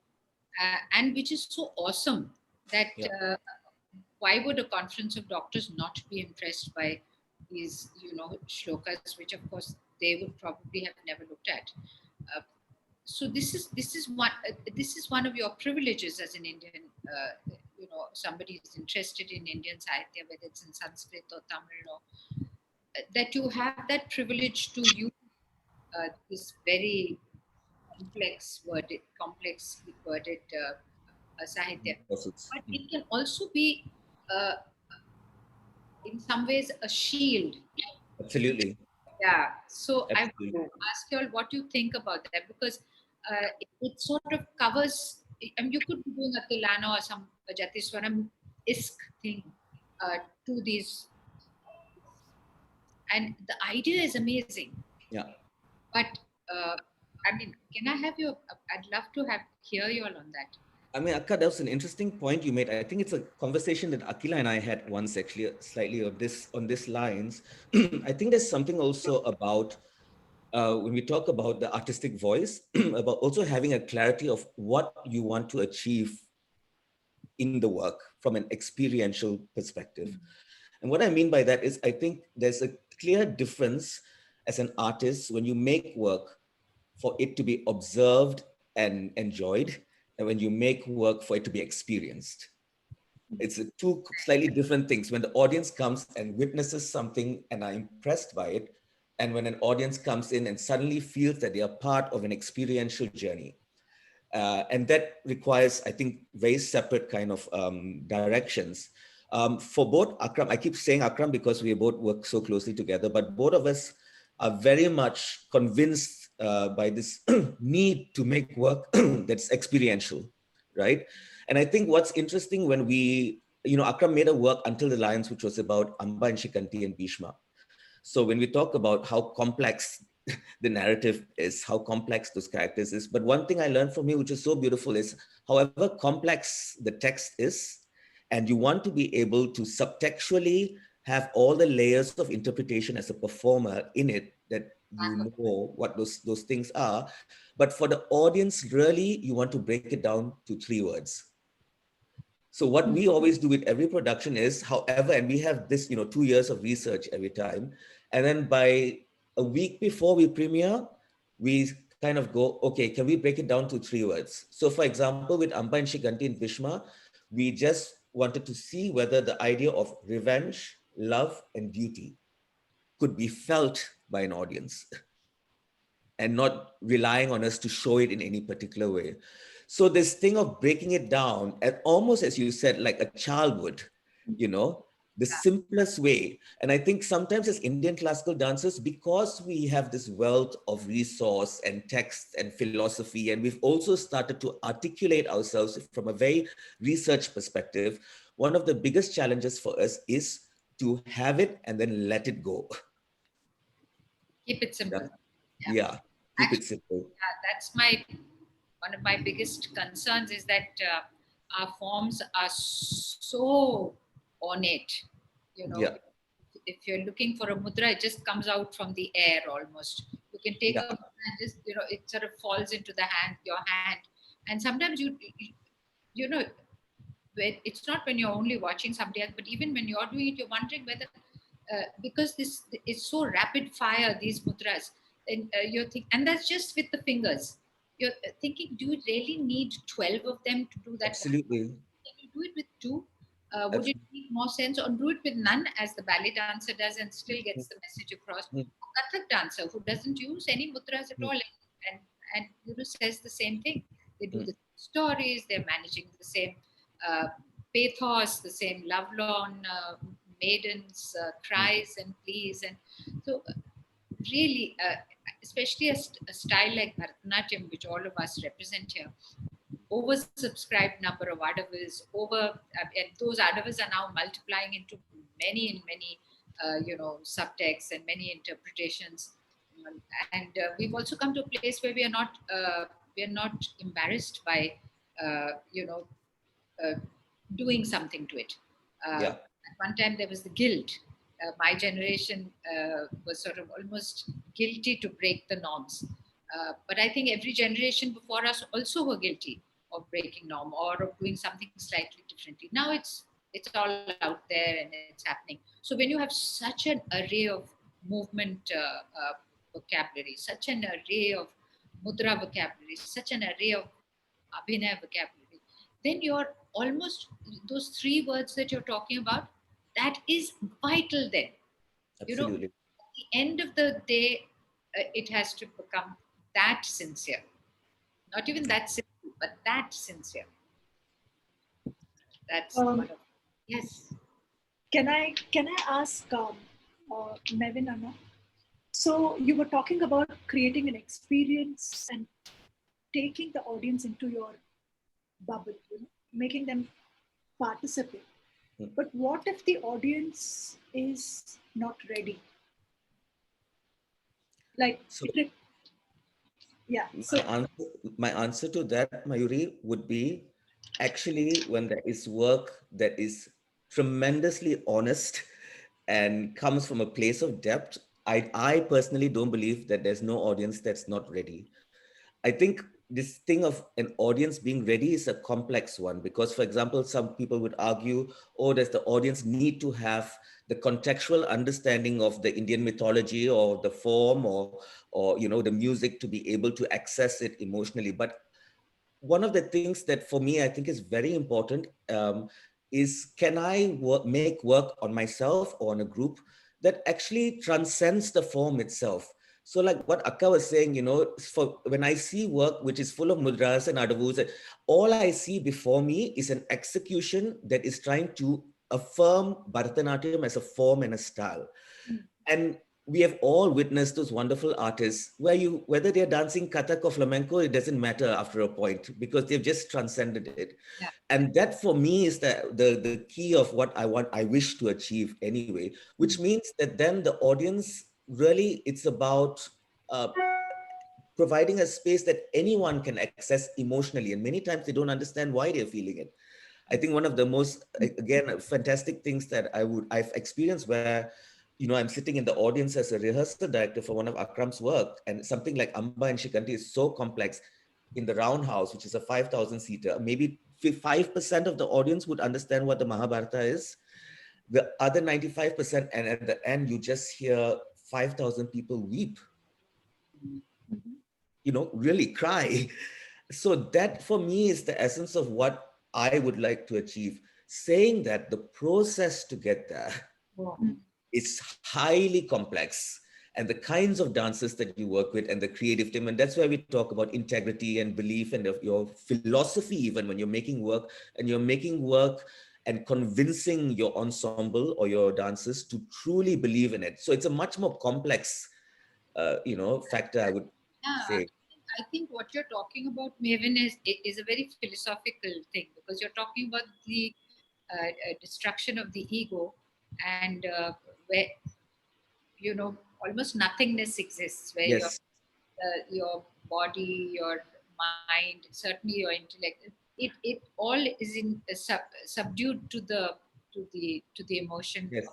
And which is so awesome that why would a conference of doctors not be impressed by these, shlokas, which of course they would probably have never looked at. So this is one of your privileges as an Indian. Somebody is interested in Indian Sahitya, whether it's in Sanskrit or Tamil, or that you have that privilege to use this very complexly worded Sahitya. But it can also be, in some ways, a shield. Absolutely. Yeah. So Absolutely. I want to ask you all what you think about that, because it sort of covers. I mean, you could be doing a Tilana or some Jatiswaram-esque thing to these, and the idea is amazing. Yeah. But I mean, can I have your? I'd love to hear you all on that. I mean, Akka, that was an interesting point you made. I think it's a conversation that Akila and I had once, actually, slightly on this lines. I think there's something also about when we talk about the artistic voice, about also having a clarity of what you want to achieve in the work from an experiential perspective. And what I mean by that is, I think there's a clear difference as an artist when you make work for it to be observed and enjoyed, and when you make work for it to be experienced. It's two slightly different things. When the audience comes and witnesses something and are impressed by it, and when an audience comes in and suddenly feels that they are part of an experiential journey. And that requires, I think, very separate kind of directions. For both Akram, I keep saying Akram because we both work so closely together, but both of us are very much convinced by this need to make work that's experiential, right? And I think what's interesting when Akram made a work Until the Lions, which was about Amba and Shikanti and Bhishma. So when we talk about how complex the narrative is, how complex those characters is, but one thing I learned from him, which is so beautiful, is however complex the text is, and you want to be able to subtextually have all the layers of interpretation as a performer in it, that you know what those things are. But for the audience, really, you want to break it down to 3 words. So what we always do with every production is, however, and we have this, 2 years of research every time. And then by a week before we premiere, we kind of go, okay, can we break it down to 3 words? So for example, with Amba and Shiganti and Bhishma, we just wanted to see whether the idea of revenge, love, and duty could be felt by an audience and not relying on us to show it in any particular way. So this thing of breaking it down, almost as you said, like a child would, the simplest way. And I think sometimes as Indian classical dancers, because we have this wealth of resource and text and philosophy, and we've also started to articulate ourselves from a very research perspective, one of the biggest challenges for us is to have it and then let it go. Keep it simple. Yeah. Keep it simple. That's one of my biggest concerns, is that our forms are so ornate. If you're looking for a mudra, it just comes out from the air almost. You can take a mudra and just, it sort of falls into your hand. And sometimes it's not when you're only watching somebody else, but even when you're doing it, you're wondering whether, because this is so rapid fire, these mudras, and you're thinking, and that's just with the fingers. You're thinking, do you really need 12 of them to do that? Absolutely. Can you do it with 2? Would it make more sense? Or do it with none, as the ballet dancer does, and still gets the message across? Kathak dancer, who doesn't use any mudras at all, and says the same thing. They do the stories, they're managing the same pathos, the same lovelorn maidens, cries and pleas. And so really, especially a style like Bharatanatyam, which all of us represent here, oversubscribed number of adavas, and those adavas are now multiplying into many subtexts and many interpretations. And we've also come to a place where we are not embarrassed by doing something to it. At one time there was the guilt. My generation was sort of almost guilty to break the norms. But I think every generation before us also were guilty of breaking norm or of doing something slightly differently. Now it's all out there and it's happening. So when you have such an array of movement vocabulary, such an array of mudra vocabulary, such an array of abhinaya vocabulary, then you're almost, those 3 words that you're talking about, that is vital then. Absolutely. At the end of the day, it has to become that sincere. Not even that simple, but that sincere. That's one of, yes. Can I ask Nevin, Anna? So you were talking about creating an experience and taking the audience into your bubble, making them participate. But what if the audience is not ready? My answer to that, Mayuri, would be actually when there is work that is tremendously honest and comes from a place of depth, I personally don't believe that there's no audience that's not ready. I think this thing of an audience being ready is a complex one because, for example, some people would argue, oh, does the audience need to have the contextual understanding of the Indian mythology or the form or the music to be able to access it emotionally? But one of the things that for me, I think is very important is, can I make work on myself or on a group that actually transcends the form itself? So like what Akka was saying, for when I see work which is full of mudras and adavus, all I see before me is an execution that is trying to affirm Bharatanatyam as a form and a style. And we have all witnessed those wonderful artists where whether they're dancing Kathak or flamenco, it doesn't matter after a point because they've just transcended it. Yeah. And that for me is the key of what I wish to achieve anyway, which means that then the audience really, it's about providing a space that anyone can access emotionally. And many times they don't understand why they're feeling it. I think one of the most, again, fantastic things that I've experienced where, I'm sitting in the audience as a rehearsal director for one of Akram's work, and something like Amba and Shikanti is so complex. In the roundhouse, which is a 5,000 seater, maybe 5% of the audience would understand what the Mahabharata is. The other 95%, and at the end, you just hear 5,000 people weep, really cry. So that for me is the essence of what I would like to achieve. Saying that the process to get there is highly complex, and the kinds of dances that you work with and the creative team. And that's why we talk about integrity and belief and your philosophy, even when you're making work, and you're making work and convincing your ensemble or your dancers to truly believe in it. So it's a much more complex, factor, I would say. I think what you're talking about, Maven, is a very philosophical thing, because you're talking about the destruction of the ego, and where almost nothingness exists, where Yes. your body, your mind, certainly your intellect, it all is subdued to the emotion. Yes.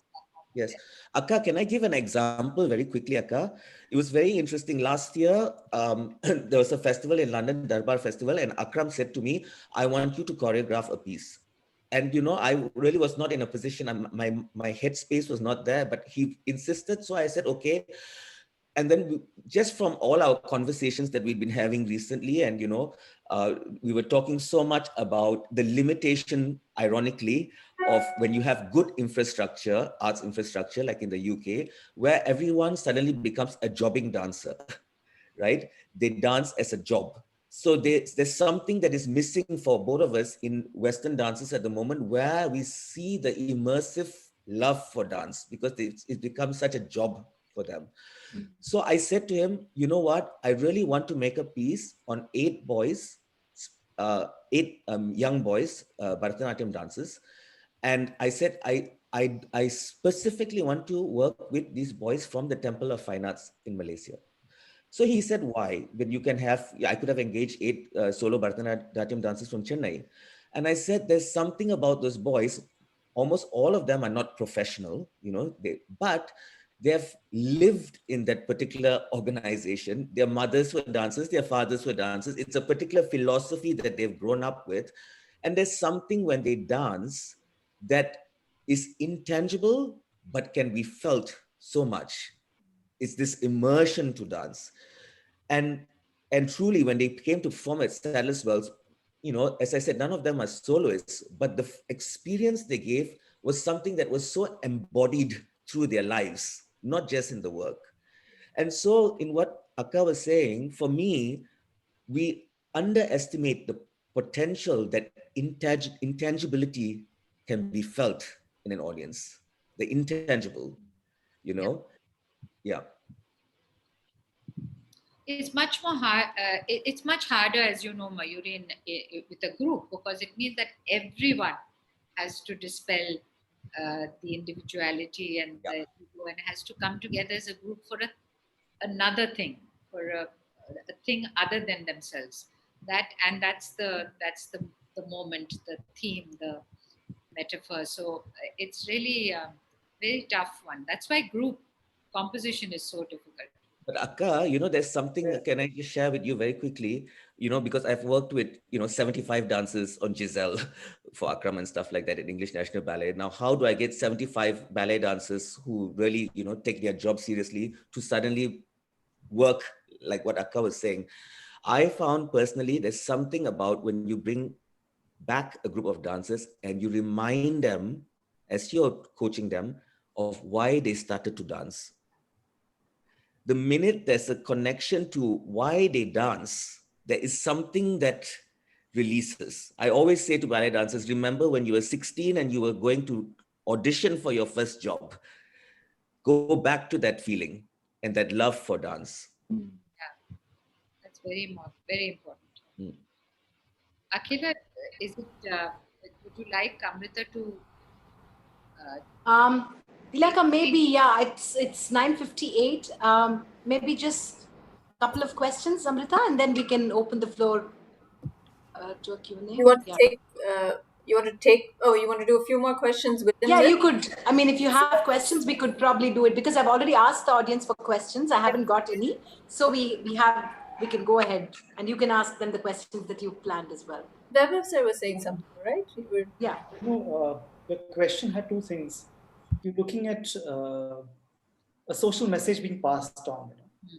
Yes. Akka, can I give an example very quickly, Akka? It was very interesting. Last year, there was a festival in London, Darbar Festival, and Akram said to me, I want you to choreograph a piece. And, I really was not in a position, my headspace was not there, but he insisted. So I said, okay. And then just from all our conversations that we've been having recently, and, we were talking so much about the limitation, ironically, of when you have good infrastructure, arts infrastructure, like in the UK, where everyone suddenly becomes a jobbing dancer, right? They dance as a job. So there's something that is missing for both of us in Western dances at the moment, where we see the immersive love for dance, because it becomes such a job for them. So I said to him, you know what? I really want to make a piece on 8 boys, 8 young boys, Bharatanatyam dancers. And I said, I specifically want to work with these boys from the Temple of Fine Arts in Malaysia. So he said, why? When you can have, I could have engaged 8 solo Bharatanatyam dancers from Chennai. And I said, there's something about those boys. Almost all of them are not professional, but they've lived in that particular organization. Their mothers were dancers, their fathers were dancers. It's a particular philosophy that they've grown up with. And there's something when they dance that is intangible, but can be felt so much. It's this immersion to dance. And truly, when they came to perform at Sadler's Wells, as I said, none of them are soloists, but the experience they gave was something that was so embodied through their lives, not just in the work. And so in what Akka was saying, for me, we underestimate the potential that intangibility can be felt in an audience, the intangible, yeah. It's much more hard. It's much harder, as you know, Mayuri, with a group, because it means that everyone has to dispel the individuality and the ego, and has to come together as a group for another thing, for a thing other than themselves. That's the moment, the theme, the metaphor. So it's really a very tough one. That's why group composition is so difficult. But Akka, there's something, can I just share with you very quickly? Because I've worked with, 75 dancers on Giselle for Akram and stuff like that at English National Ballet. Now, how do I get 75 ballet dancers who really, take their job seriously to suddenly work like what Akka was saying? I found personally there's something about when you bring back a group of dancers and you remind them, as you're coaching them, of why they started to dance. The minute there's a connection to why they dance, there is something that releases. I always say to ballet dancers, remember when you were 16 and you were going to audition for your first job, go back to that feeling and that love for dance. Yeah, that's very important. Mm. Akhila, is it? Would you like Amrita to? Tilaka, maybe, yeah, it's 9:58. Maybe just a couple of questions, Amrita, and then we can open the floor to a Q&A. You want to Yeah. take? You want to do a few more questions within Yeah, this? you could. I mean, if you have questions, we could probably do it because I've already asked the audience for questions. I haven't got any, so we can go ahead and you can ask them the questions that you've planned as well. Vaibhav sir was saying something, right? Yeah. No, the question had two things. You're looking at a social message being passed on,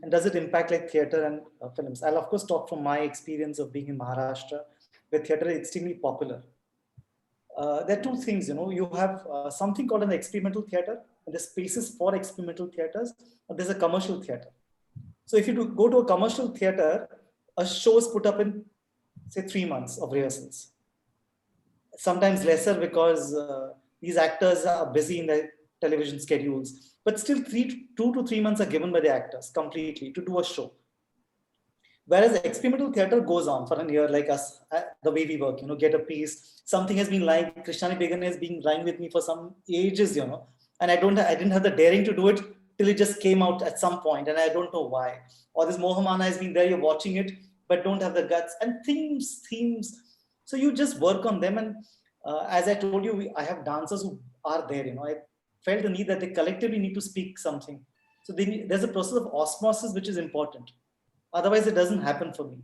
and does it impact like theater and films? I'll of course talk from my experience of being in Maharashtra, where theater is extremely popular. There are two things, you have something called an experimental theater, and there's spaces for experimental theaters, and there's a commercial theater. So if you go to a commercial theater, a show is put up in, say, 3 months of rehearsals. Sometimes lesser because these actors are busy in their television schedules, but still 2 to 3 months are given by the actors completely to do a show. Whereas experimental theater goes on for a year, like us, the way we work, get a piece. Something has been lying. Krishnani Began has been lying with me for some ages, and I didn't have the daring to do it till it just came out at some point, and I don't know why. Or this Mohamana has been there, you're watching it, but don't have the guts and themes. So you just work on them, and as I told you, I have dancers who are there. I felt the need that they collectively need to speak something. So there's a process of osmosis which is important. Otherwise, it doesn't happen for me.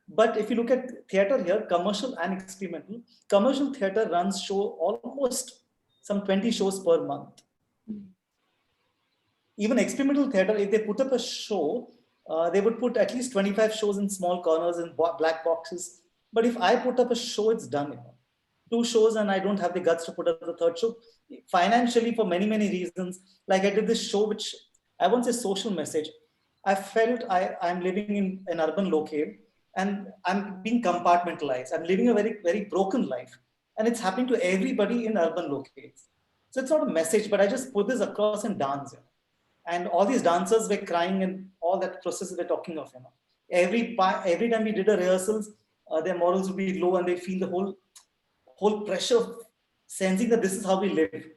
But if you look at theater here, commercial and experimental, commercial theater runs show almost some 20 shows per month. Even experimental theater, if they put up a show, they would put at least 25 shows in small corners in black boxes. But if I put up a show, it's done. 2 shows and I don't have the guts to put up the third show. Financially, for many, many reasons, like I did this show, which I won't say social message. I felt I'm living in an urban locale and I'm being compartmentalized. I'm living a very, very broken life. And it's happening to everybody in urban locales. So it's not a message, but I just put this across in dance. And all these dancers were crying and all that process we're talking of. Every time we did a rehearsals, their morals would be low and they feel the whole pressure of sensing that this is how we live.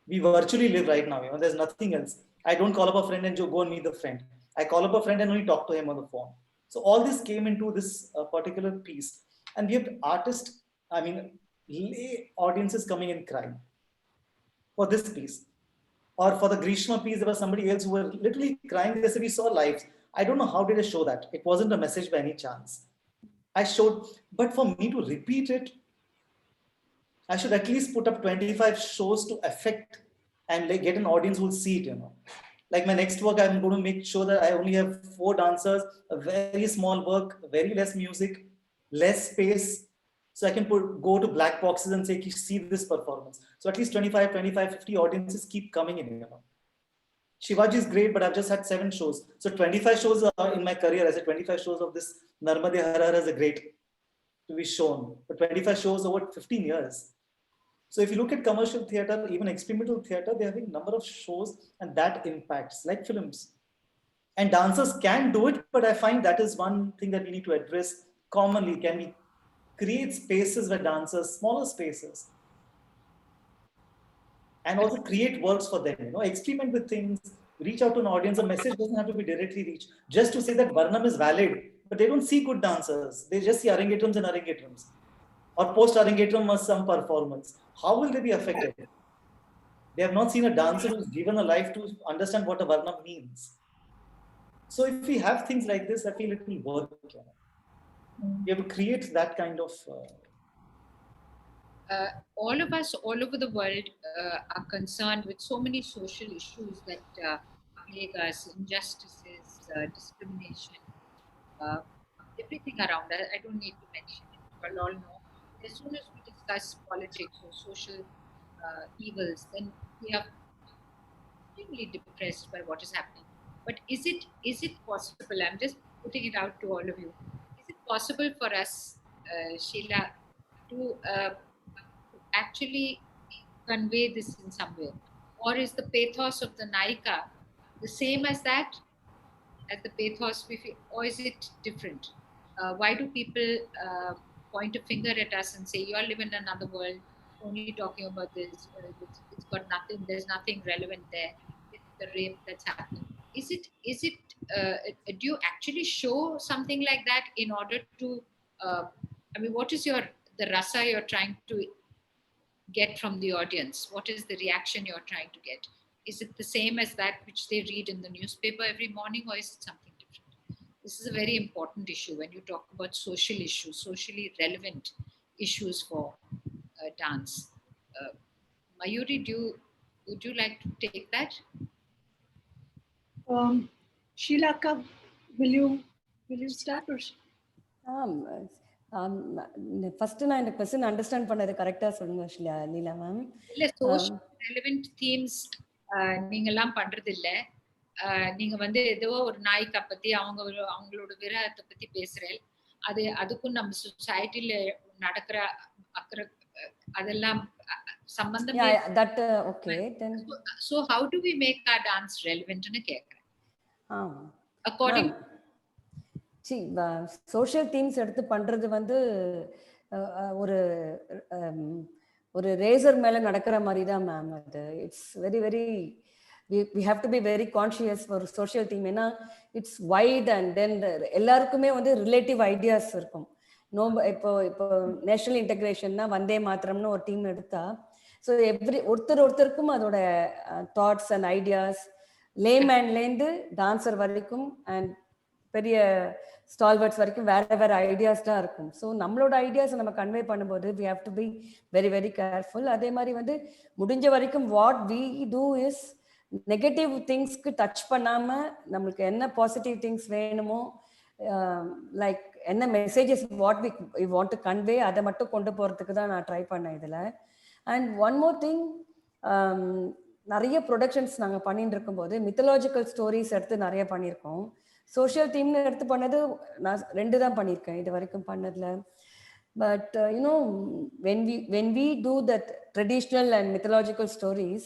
We virtually live right now. There's nothing else. I don't call up a friend and go and meet the friend. I call up a friend and only talk to him on the phone. So all this came into this particular piece. And we have artists, lay audiences coming and crying for this piece. Or for the Grishma piece, there was somebody else who were literally crying. They said, we saw lives. I don't know how did I show that. It wasn't a message by any chance. I showed, but for me to repeat it, I should at least put up 25 shows to affect and get an audience who will see it, Like my next work, I'm going to make sure that I only have 4 dancers, a very small work, very less music, less space. So I can go to black boxes and say, see this performance. So at least 25, 50 audiences keep coming in, Shivaji is great, but I've just had 7 shows. So 25 shows in my career. I said 25 shows of this Narmade Harar is a great to be shown. But 25 shows over 15 years. So if you look at commercial theater, even experimental theater, they're having a number of shows and that impacts like films. And dancers can do it, but I find that is one thing that we need to address commonly. Can we create spaces where dancers, smaller spaces, and also create works for them, experiment with things, reach out to an audience. A message doesn't have to be directly reached. Just to say that Varnam is valid, but they don't see good dancers. They just see arangetrams and arangetrams. Or post-arangetram or some performance. How will they be affected? They have not seen a dancer who's given a life to understand what a Varnam means. So if we have things like this, I feel it will work. We have to create that kind of... all of us all over the world are concerned with so many social issues that plague us, injustices, discrimination. everything around us. I don't need to mention it. You all know. As soon as we discuss politics or social evils, then we are extremely depressed by what is happening. But is it possible? I'm just putting it out to all of you. Is it possible for us, Sheila, to actually convey this in some way, or is the pathos of the Naika the same as that, as the pathos we feel, or is it different? Why do people point a finger at us and say, "You all live in another world, only talking about this? It's got nothing. There's nothing relevant there. It's the rape that's happening." Is it? Do you actually show something like that in order to? I mean, what is your the rasa you're trying to get from the audience? What is the reaction you're trying to get? Is it the same as that which they read in the newspaper every morning, or is it something different? This is a very important issue when you talk about social issues, socially relevant issues for dance. Uh, Mayuri, would you like to take that? Sheila, will you start or? First நான் இந்த question understand பண்ணது கரெக்டா சொல்லுங்க லீலா ma'am. இல்ல social relevant themes நீங்கெல்லாம் பண்றது இல்ல. நீங்க வந்து ஏதோ ஒரு நாய்க்கா பத்தி அவங்களோட விரகத்தை பத்தி பேசுறேன். அதுக்கும் நம்ம சொசைட்டில நடக்கிற அக்கறை அதெல்லாம் சம்பந்தம். That okay then so how do we make our dance relevant னு கேக்குறேன். according சோஷியல் தீம்ஸ் எடுத்து பண்றது வந்து ஒரு ஒரு ரேசர் மேல நடக்கிற மாதிரி தான் மேம். அது it's very very we have to be very conscious for social theme. ஏன்னா இட்ஸ் வைட் அண்ட் தென் எல்லாருக்குமே வந்து ரிலேட்டிவ் ஐடியாஸ் இருக்கும். இப்போ நேஷனல் இன்டெகிரேஷன்னா வந்தே மாத்திரம்னு ஒரு டீம் எடுத்தா, ஸோ ஒருத்தருக்கும் அதோட தாட்ஸ் அண்ட் ஐடியாஸ், லேமேன்லேருந்து டான்சர் வரைக்கும் அண்ட் பெரிய ஸ்டால்வர்ட்ஸ் வரைக்கும் வேற ஐடியாஸ் தான் இருக்கும். ஸோ நம்மளோட ஐடியாஸை நம்ம கன்வே பண்ணும்போது we have to be very very careful. அதே மாதிரி வந்து முடிஞ்ச வரைக்கும் what we do is negative திங்ஸ்க்கு டச் பண்ணாமல் நம்மளுக்கு என்ன பாசிட்டிவ் திங்ஸ் வேணுமோ, லைக் என்ன messages what we want to convey அதை மட்டும் கொண்டு போகிறதுக்கு தான் நான் ட்ரை பண்ணேன் இதில். அண்ட் ஒன் மோர் திங், நிறைய ப்ரொடக்ஷன்ஸ் நாங்கள் பண்ணிட்டு இருக்கும்போது மித்தலாஜிக்கல் ஸ்டோரிஸ் எடுத்து நிறைய பண்ணியிருக்கோம். சோஷியல் தீம்னு எடுத்து பண்ணது நான் 2 தான் பண்ணியிருக்கேன் இது வரைக்கும் பண்ணதில். But you know when we do that traditional and mythological stories,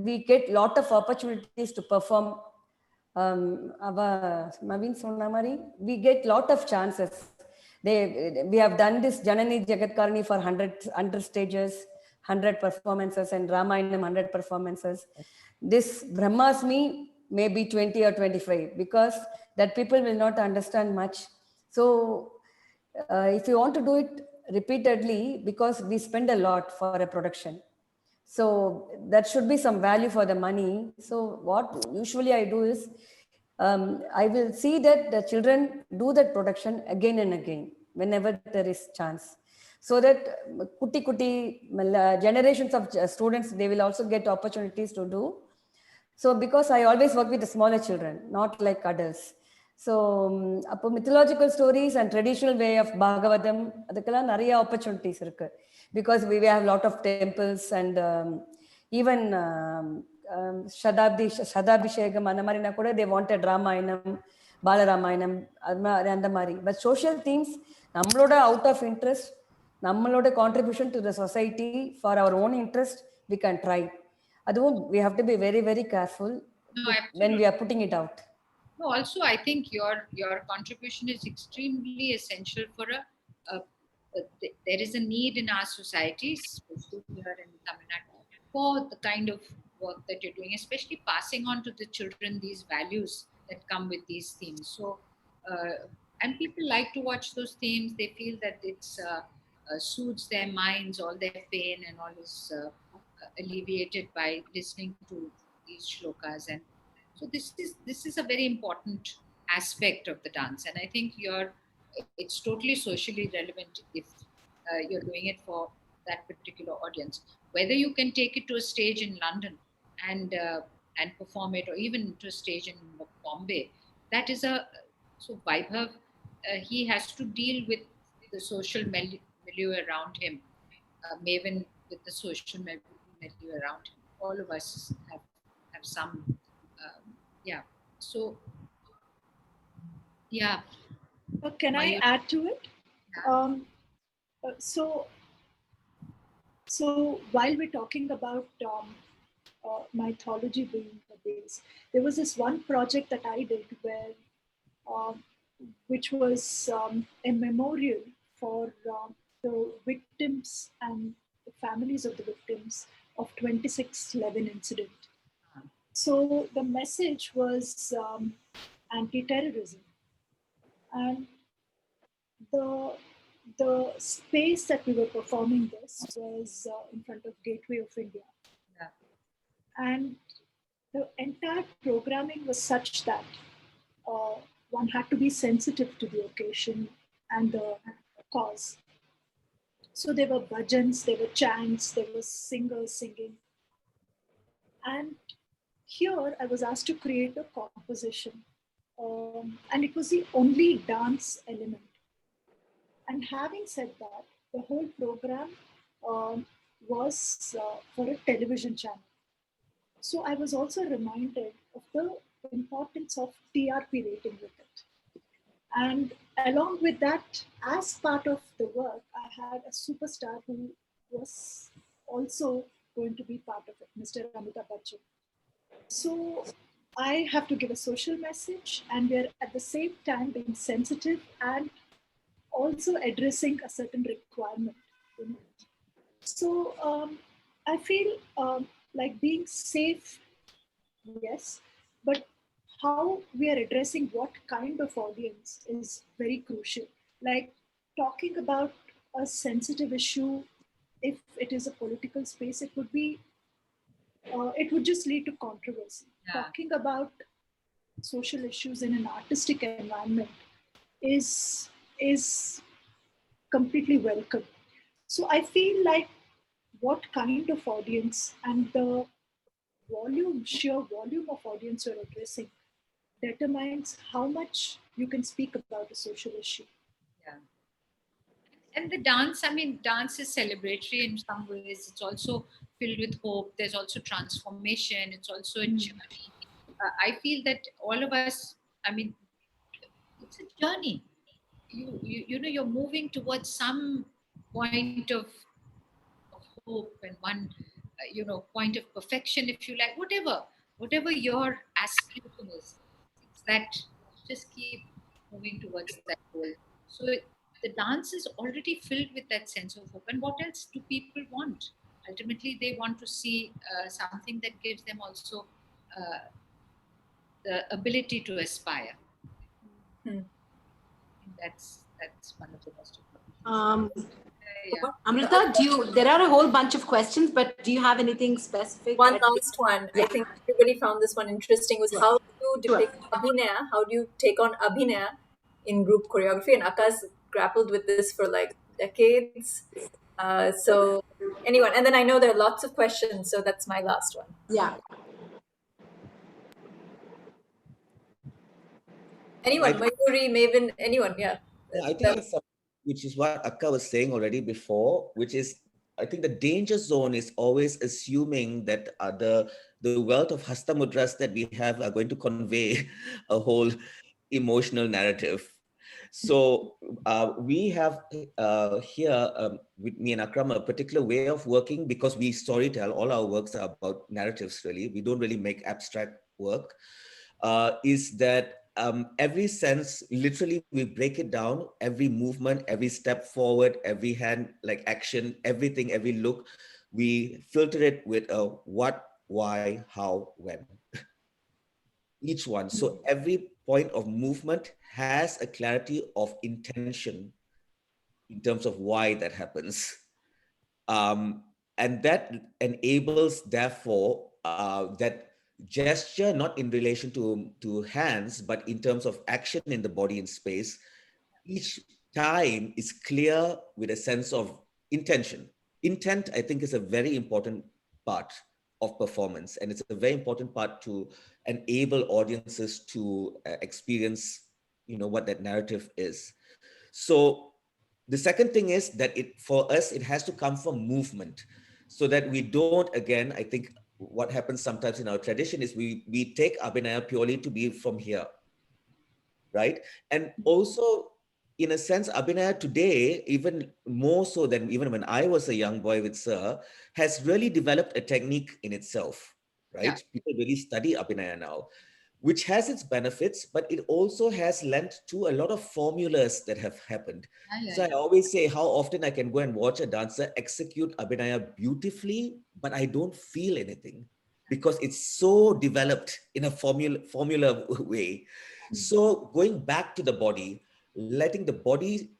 we get lot of opportunities to perform. Naveen சொன்ன மாதிரி we get lot of chances. We have done this Janani Jagatkarni for 100 stages, 100 performances, and Ramayanam 100 performances. This Brahmasmi may be 20 or 25 because that people will not understand much. So if you want to do it repeatedly, because we spend a lot for a production, so that should be some value for the money. So what usually I do is I will see that the children do that production again and again whenever there is chance, so that kuti generations of students, they will also get opportunities to do. So because I always work with the smaller children, not like adults. So அப்போ mythological stories and traditional way of Bhagavatam, அதுக்கெல்லாம் நிறைய opportunities இருக்கு. Because we have lot of temples and even Shadabhishegam அந்த மாதிரினா கூட they wanted Ramayanam, Balaramayam அந்த மாதிரி. But social themes நம்மளோட out of interest, நம்மளோட contribution to the society for our own interest, we can try. We have to be very very careful when we are putting it out. No, also I think your contribution is extremely essential for there is a need in our societies, especially here in Tamil Nadu, for the kind of work that you're doing, especially passing on to the children these values that come with these themes. So and people like to watch those themes. They feel that it's soothes their minds, all their pain and all is alleviated by listening to these shlokas. And so this is a very important aspect of the dance, and I think it's totally socially relevant if you're doing it for that particular audience. Whether you can take it to a stage in London and perform it, or even to a stage in Bombay, that is so Vaibhav, he has to deal with the social milieu around him. Maven with the social milieu around him. All of us have some, yeah. So, yeah. Can I add to it? So while we're talking about mythology being the base, there was this one project that I did where, um, which was a memorial for the victims and the families of the victims of 26/11 incident. So the message was anti-terrorism, and the the space that we were performing this was in front of Gateway of India, Yeah. and the entire programming was such that uh, one had to be sensitive to the occasion and the cause. So there were bhajans, there were chants, there were singers singing, and here I was asked to create a composition, and it was the only dance element. And having said that, the whole program was for a television channel. So I was also reminded of the importance of TRP rating with it. And along with that, as part of the work, I had a superstar who was also going to be part of it, Mr. Amitabh Bachchan. So I have to give a social message, and we're at the same time being sensitive and also addressing a certain requirement. You know? So I feel like being safe, yes, but how we are addressing what kind of audience is very crucial. Like talking about a sensitive issue, if it is a political space, it would just lead to controversy. Yeah. Talking about social issues in an artistic environment is completely welcome. So I feel like what kind of audience and the sheer volume of audience you're addressing determines how much you can speak about a social issue. Yeah. And the dance, I mean, dance is celebratory in some ways. It's also filled with hope. There's also transformation. It's also a journey. I feel that all of us, I mean, it's a journey. You know, you're moving towards some point of hope and one, point of perfection, if you like, whatever your aspiration is. It's that just keep moving towards that goal. So the dance is already filled with that sense of hope. And what else do people want? Ultimately, they want to see something that gives them also uh, the ability to aspire. Hmm. That's one of the most important. Yeah. Amrita, there are a whole bunch of questions, but do you have anything specific? One last one. Yeah. I think everybody found this one interesting, was how do you depict Abhinaya? How do you take on Abhinaya in group choreography? And Akash grappled with this for like decades. So anyone, and then I know there are lots of questions, so that's my last one. Yeah. Anyone, Mayuri, Maven, anyone, yeah. I think it's which is what Akka was saying already before, which is I think the danger zone is always assuming that the wealth of hasta mudras that we have are going to convey a whole emotional narrative. So we have here with me and Akram a particular way of working because we storytell. All our works are about narratives, really. We don't really make abstract work. Is that every sense, literally, we break it down, every movement, every step forward, every hand, like action, everything, every look, we filter it with a what, why, how, when. Each one. So every point of movement has a clarity of intention in terms of why that happens. And that enables, therefore, that gesture, not in relation to hands, but in terms of action in the body and space, each time is clear with a sense of intention. Intent, I think, is a very important part of performance, and it's a very important part to enable audiences to experience what that narrative is. So the second thing is that for us, it has to come from movement, so that we don't, again, I think what happens sometimes in our tradition is we take Abhinaya purely to be from here, right? And also, in a sense, Abhinaya today, even more so than even when I was a young boy with Sir, has really developed a technique in itself, right? People really study Abhinaya now, which has its benefits, but it also has lent to a lot of formulas that have happened. So I always say how often I can go and watch a dancer execute Abhinaya beautifully, but I don't feel anything because it's so developed in a formula way. So going back to the body, letting the body,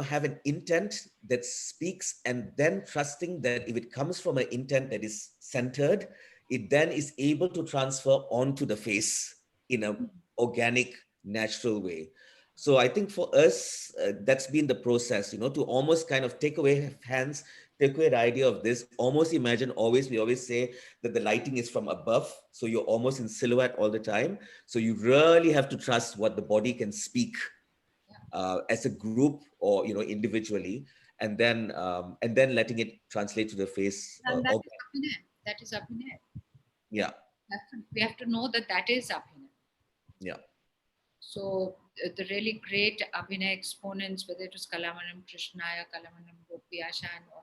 have an intent that speaks, and then trusting that if it comes from an intent that is centered, it then is able to transfer onto the face in a organic, natural way. So I think for us, that's been the process, to almost kind of take away hands, take away the idea of this, almost imagine we always say that the lighting is from above. So you're almost in silhouette all the time. So you really have to trust what the body can speak as a group or, individually, and then letting it translate to the face. And that is Abhinay. That is Abhinay. Yeah. We have to know that that is Abhinay. Yeah. So the really great Abhinay exponents, whether it was Kalamanam Krishnaya, Kalamanam Gopiyashan, or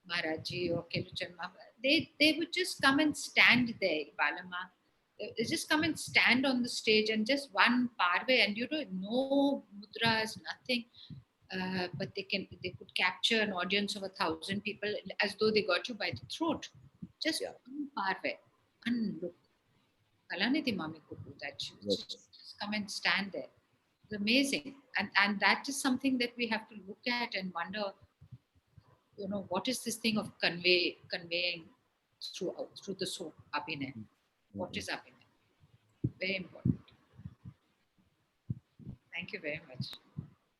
Maharaji or Keluchanma, they would just come and stand there, Balama. They just come and stand on the stage and just one parve, and no mudras, nothing. But they could capture an audience of 1,000 people as though they got you by the throat. Just one parve, one look. Kalanidhi Mami could do that. She would just come and stand there. It's amazing. And that is something that we have to look at and wonder, what is this thing of conveying through the soul, Abhinay? What is Abhinay? Very important. Thank you very much.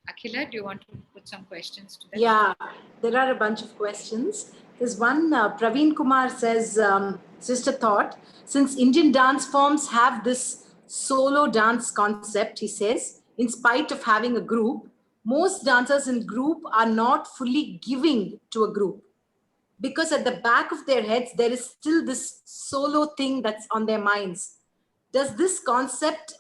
Akhila, do you want to put some questions to them? Yeah, there are a bunch of questions. There's one, Praveen Kumar says, just a thought, since Indian dance forms have this solo dance concept, he says, in spite of having a group, most dancers in group are not fully giving to a group, because at the back of their heads, there is still this solo thing that's on their minds. Does this concept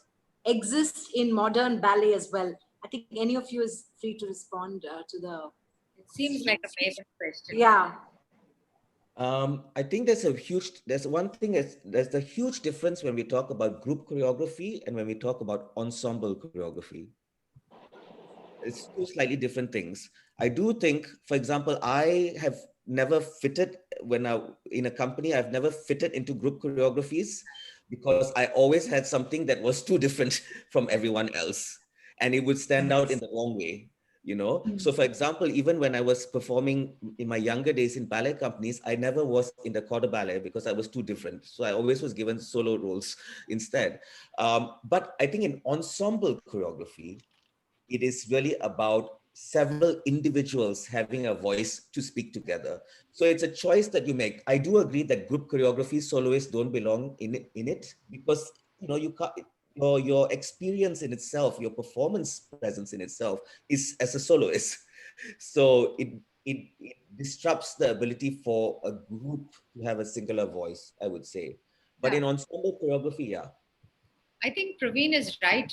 exist in modern ballet as well? I think any of you is free to respond to the... It seems like a maiden question. Yeah. I think there's one thing, there's a huge difference when we talk about group choreography and when we talk about ensemble choreography. It's two slightly different things. I do think, for example, I have never fitted in a company, I've never fitted into group choreographies because I always had something that was too different from everyone else, and it would stand out in the wrong way. So for example, even when I was performing in my younger days in ballet companies, I never was in the corps de ballet because I was too different. So I always was given solo roles instead. But I think in ensemble choreography, it is really about several individuals having a voice to speak together. So it's a choice that you make. I do agree that group choreography soloists don't belong in it because you can't, your experience in itself, your performance presence in itself is as a soloist. So it disrupts the ability for a group to have a singular voice, I would say. But in ensemble choreography, yeah. I think Praveen is right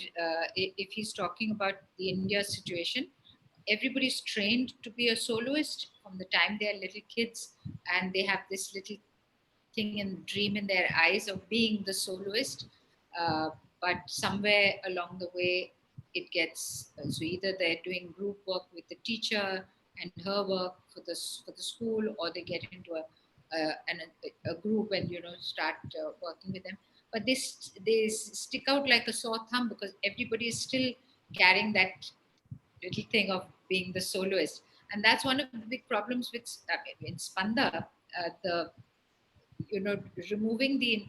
if he's talking about the India situation. Everybody's trained to be a soloist from the time they're little kids, and they have this little thing and dream in their eyes of being the soloist. But somewhere along the way, it gets so either they're doing group work with the teacher and her work for the school, or they get into a group and start working with them. But they stick out like a sore thumb because everybody is still carrying that little thing of being the soloist, and that's one of the big problems with in Spanda. The removing the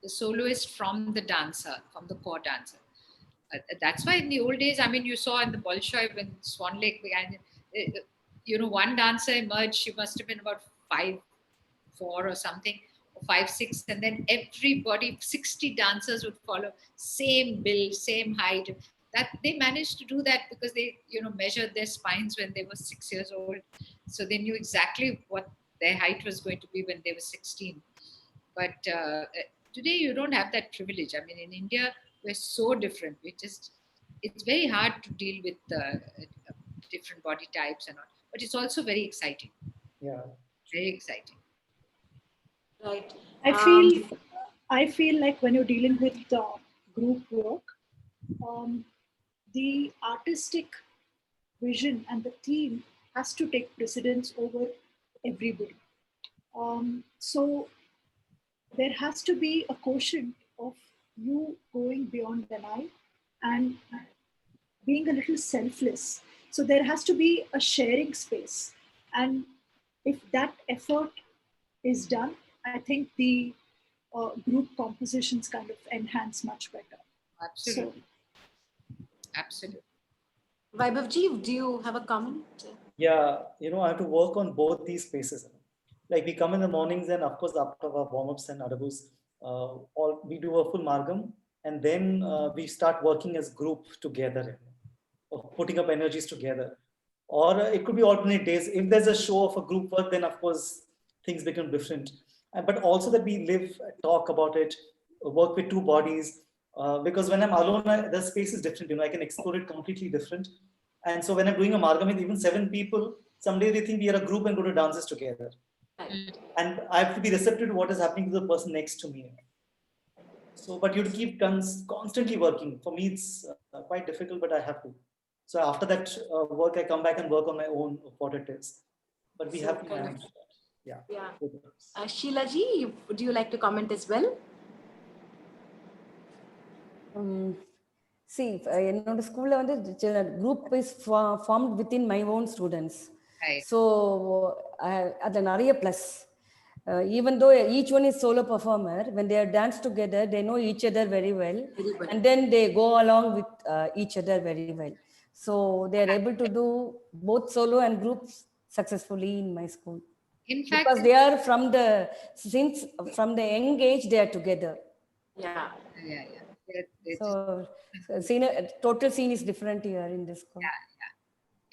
soloist from the dancer, from the core dancer. That's why in the old days, I mean, you saw in the Bolshoi when Swan Lake began, one dancer emerged. She must have been about 5'4" or something, or 5'6", and then everybody, 60 dancers would follow, same build, same height. that they managed to do that because they, measured their spines when they were 6 years old. So they knew exactly what their height was going to be when they were 16. But today you don't have that privilege. I mean, in India, we're so different. It's very hard to deal with different body types and all. But it's also very exciting. Yeah. Very exciting. Right. I feel like when you're dealing with group work, the artistic vision and the theme has to take precedence over everybody. So there has to be a quotient of you going beyond an eye and being a little selfless. So there has to be a sharing space. And if that effort is done, I think the group compositions kind of enhance much better. Absolutely. Absolutely. Vaibhavji, do you have a comment? Yeah, I have to work on both these spaces. Like we come in the mornings and of course after our warm-ups and adabus, we do a full margam and then we start working as group together, of putting up energies together. Or it could be alternate days. If there's a show of a group work, then of course things become different. But also that we live, talk about it, work with two bodies. Because when I'm alone, the space is different. I can explore it completely different. And so when I'm doing a margam with even 7 people, someday they think we are a group and go to dances together. Right. And I have to be receptive to what is happening to the person next to me. So, but you have to keep constantly working. For me, it's quite difficult, but I have to. So after that work, I come back and work on my own of what it is. But we have to manage that. Yeah. Yeah. Sheila ji, would you like to comment as well? See, என்னோட ஸ்கூல்ல வந்து group is formed within my own students. Right. So அதுல நிறைய plus. Even though each one is solo performer, when they are dance together, they know each other very well, and then they go along with each other very well. So they are able to do both solo and groups successfully in my school. In fact, because they are from the young age they are together. Yeah. So total scene is different here in this school. Yeah.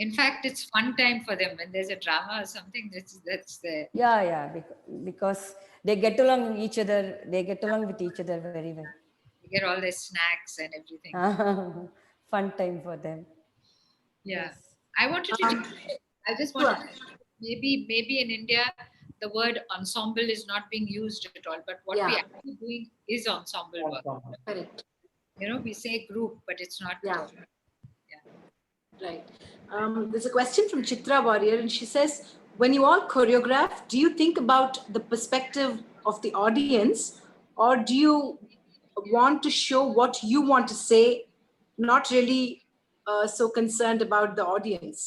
In fact, it's fun time for them when there's a drama or something. That's there. Yeah, because they get along each other. They get along with each other very well. They get all their snacks and everything. Fun time for them. Yeah. Yes. I just want to maybe in India the word ensemble is not being used at all, but what we actually doing is ensemble work. Correct. We say group, but it's not. Yeah. Right. There's a question from Chitra Warrior, and she says, when you all choreograph, do you think about the perspective of the audience, or do you want to show what you want to say, not really so concerned about the audience?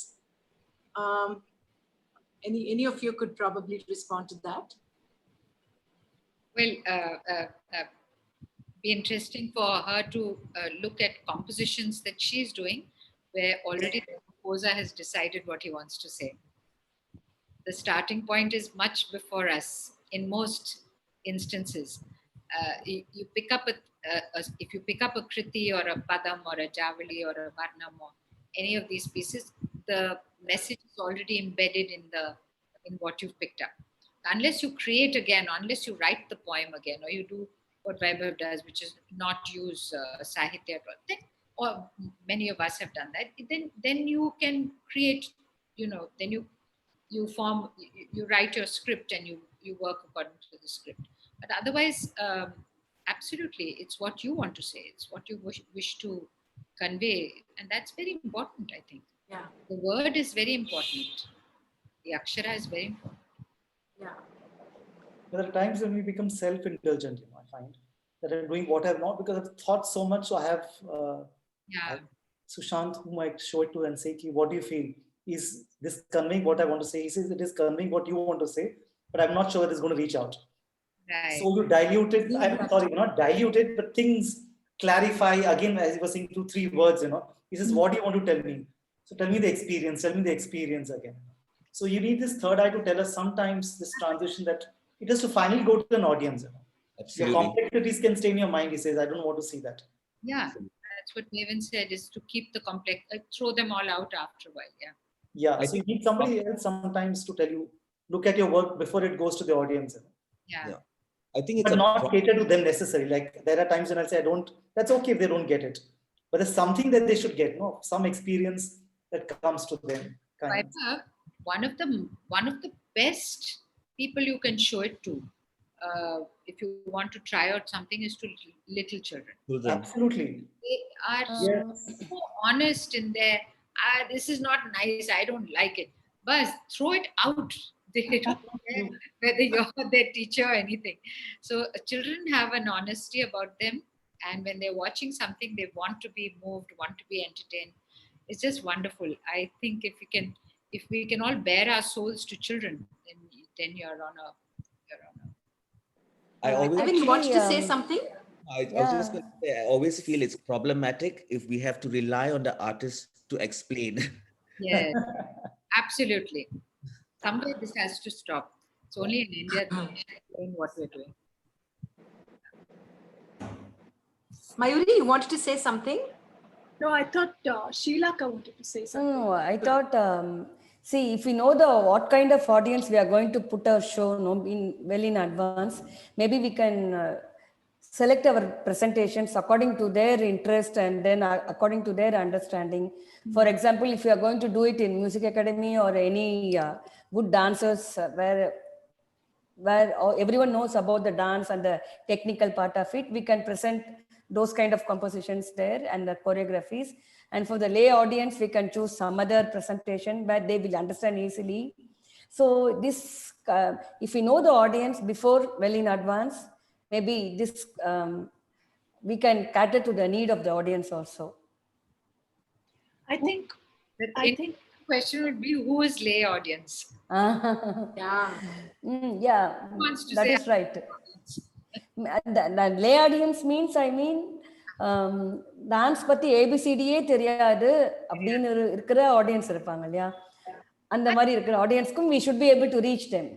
Any of you could probably respond to that. Well, be interesting for her to look at compositions that she's doing, where already the composer has decided what he wants to say. The starting point is much before us in most instances. You pick up if you pick up a kriti or a padam or a javali or a varnam or any of these pieces, the message is already embedded in what you've picked up. Unless you create again, unless you write the poem again, or you do what Vaibhav does, which is not use sahitya at all, then, or many of us have done that, then you can create, then you form, you write your script and you work according to the script. But otherwise, absolutely, it's what you want to say, it's what you wish to convey, and that's very important, I think. Yeah. The word is very important. The akshara is very important. Yeah. There are times when we become self-indulgent, I find that I'm doing what I've not, because I've thought so much. So I have Sushant, who might show it to and say, what do you feel? Is this conveying what I want to say? He says it is conveying what you want to say, but I'm not sure it is going to reach out. Right. So you dilute it. I'm sorry, not dilute it, but things clarify again, as you were saying, 2-3 words, He says, what do you want to tell me? So tell me the experience again. So you need this third eye to tell us sometimes this transition that it has to finally go to an audience. Absolutely. Your complexities can stay in your mind, he says. I don't want to see that. Yeah, That's what Maven said, is to keep the complex, throw them all out after a while. Yeah. Yeah. I So you think need somebody else sometimes to tell you, look at your work before it goes to the audience. Yeah. Yeah. I think it's But a not cater to them necessarily. Like there are times when I say, that's okay if they don't get it. But there's something that they should get, no? Some experience that comes to them. Kind of. Piper, one of the best people you can show it to, if you want to try out something, is to little children. children. Absolutely. They are Yes. so honest in their, this is not nice, I don't like it. But throw it out. They don't care whether you're their teacher or anything. So children have an honesty about them. And when they're watching something, they want to be moved, want to be entertained. It's just wonderful. I think if we can all bare our souls to children, then you're on a. I always, Evan, you wanted to say Actually, something? I was just going to say, I always feel it's problematic if we have to rely on the artist to explain. Yes, absolutely. Someday this has to stop. It's only in India that we're doing what we're doing. Mayuri, you wanted to say something? No, I thought Sheelaka wanted to say something. No, I thought, see, if we know what kind of audience we are going to put our show well in advance, maybe we can select our presentations according to their interest and then according to their understanding. For example, if you are going to do it in music academy or any good dancers where everyone knows about the dance and the technical part of it, we can present those kind of compositions there and the choreographies. And for the lay audience, we can choose some other presentation where they will understand easily. So this, if we know the audience before well in advance, maybe this we can cater to the need of the audience also. I think The question would be, who is lay audience? Yeah. Yeah, Who wants to that say is right. The lay audience means, I mean, dance பத்தி ஏபிசிடியே தெரியாது அப்படின்னு இருக்கிற audience இருப்பாங்க இல்லையா, அந்த மாதிரி இருக்கிற ஆடியன்ஸ்க்கும் we should be able to reach them,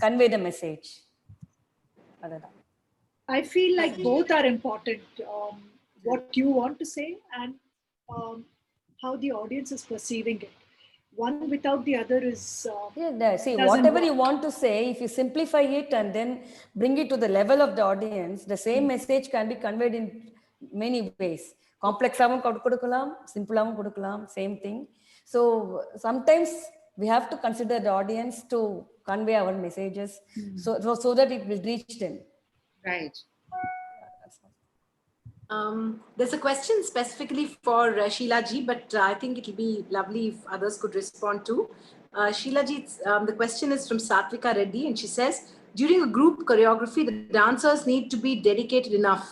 convey the message. அதுதான். I feel like both are important. What you want to say and how the audience is perceiving it. One without the other is. See, whatever you want to say, if you simplify it and then bring it to the level of the audience, the same message can be conveyed in many ways. Complex-ஆவும் கொடுக்கலாம், simple-ஆவும் கொடுக்கலாம், same thing. So sometimes we have to consider the audience to convey our messages, so that it will reach them. Right. There's a question specifically for Sheila ji, but I think it will be lovely if others could respond too. Sheila ji, the question is from Satvika Reddy, and she says, during a group choreography, the dancers need to be dedicated enough.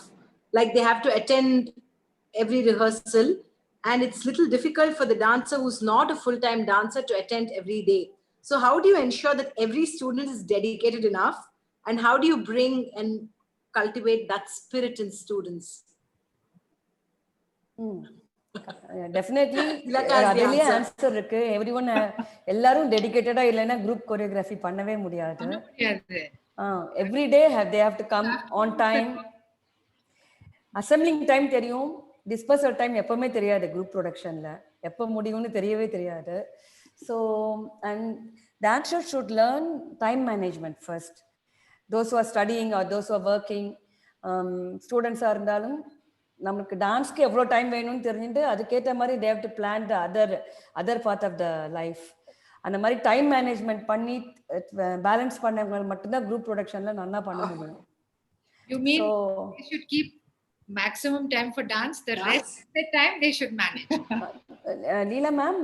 Like they have to attend every rehearsal, and it's little difficult for the dancer who's not a full-time dancer to attend every day. So how do you ensure that every student is dedicated enough, and how do you bring and cultivate that spirit in students? Definitely அதுலயே answer இருக்கு. Everyone எல்லாரும் டெடிகேட்டடா இல்லைன்னா group choreography பண்ணவே முடியாது. Every day they have to come on time. Assembling time தெரியும், dispersal time எப்பவுமே தெரியாது. Group ப்ரொடக்ஷன்ல எப்போ முடியும்னு தெரியவே தெரியாது. So and dancers should learn time management first. Those who are studying or those who are working, ஸ்டூடெண்ட்ஸாக இருந்தாலும் நமக்கு டான்ஸ்க்கு எவ்வளோ டைம் வேணும்னு தெரிஞ்சுட்டு அதுக்கேற்ற மாதிரி they have to plan the other part of the life. அந்த மாதிரி டைம் மேனேஜ்மெண்ட் பண்ணி பேலன்ஸ் பண்ணவங்க மட்டும்தான் குரூப் ப்ரொடக்ஷன்ல நல்லா பண்ண முடியும். You mean they should keep maximum time for dance, the rest of the time they should manage? Leela ma'am,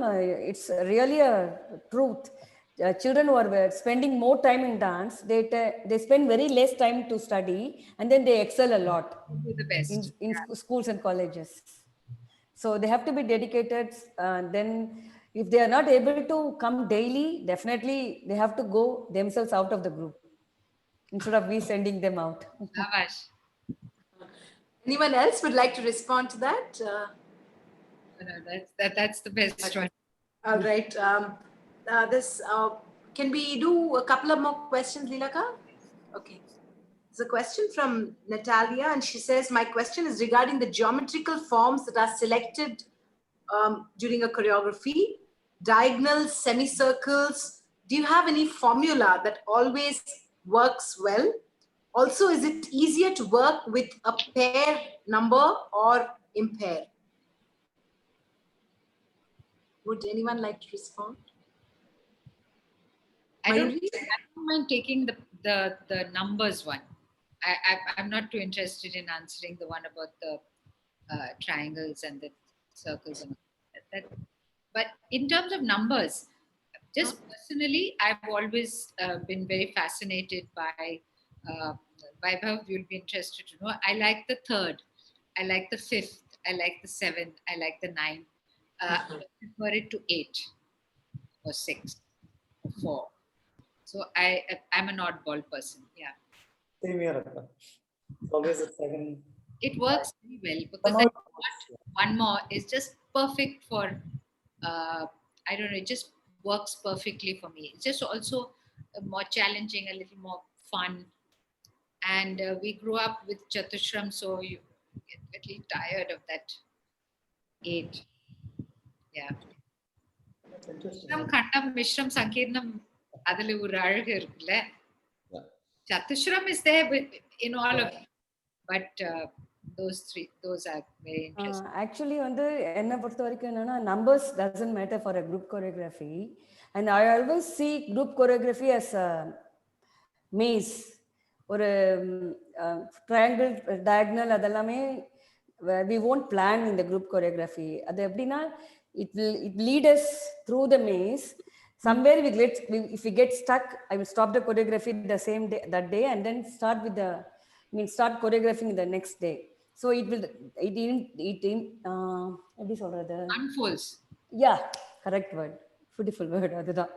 it's really a truth. Children who are spending more time in dance, they spend very less time to study, and then they excel a lot the best. in schools and colleges. So they have to be dedicated. Then if they are not able to come daily, definitely they have to go themselves out of the group instead of we sending them out. Anyone else would like to respond to that? No, that's the best one. All right. Can we do a couple of more questions, Leelaka? Okay. There's a question from Natalia, and she says, my question is regarding the geometrical forms that are selected during a choreography, diagonals, semicircles. Do you have any formula that always works well? Also, is it easier to work with a pair number or impair? Would anyone like to respond? I don't mind taking the numbers one. I'm not too interested in answering the one about the triangles and the circles and that. But in terms of numbers, just personally, I've always been very fascinated by Vaibhav. You'll be interested to know. I like the third, I like the fifth, I like the seventh, I like the ninth. I prefer it to 8 or 6 or 4. So I'm an oddball person. Yeah. Same here, Akka. It's always a 7. It works very well because that one more is just perfect for, I don't know, it just works perfectly for me. It's just also more challenging, a little more fun. And we grew up with Chatushram, so you get a little tired of that 8. Yeah. That's interesting. Khandam, Mishram, Sankirnam, adale oru azhugu irukkulla. Yeah. Chatushram is there in all of them. But those are very interesting. Actually வந்து என்ன பொறுத்த வரைக்கும் என்னன்னா numbers doesn't matter for a group choreography, and I always see group choreography as a maze. ஒரு triangle, diagonal அதெல்லாமே we won't plan in the group choreography. அது எப்படின்னா it lead us through the maze. Somewhere if we get stuck, I will stop the choreography the same day, that day, and then start choreographing the next day. So it எப்படி சொல்றது, unfolds. Yeah, correct word, beautiful word. அதுதான்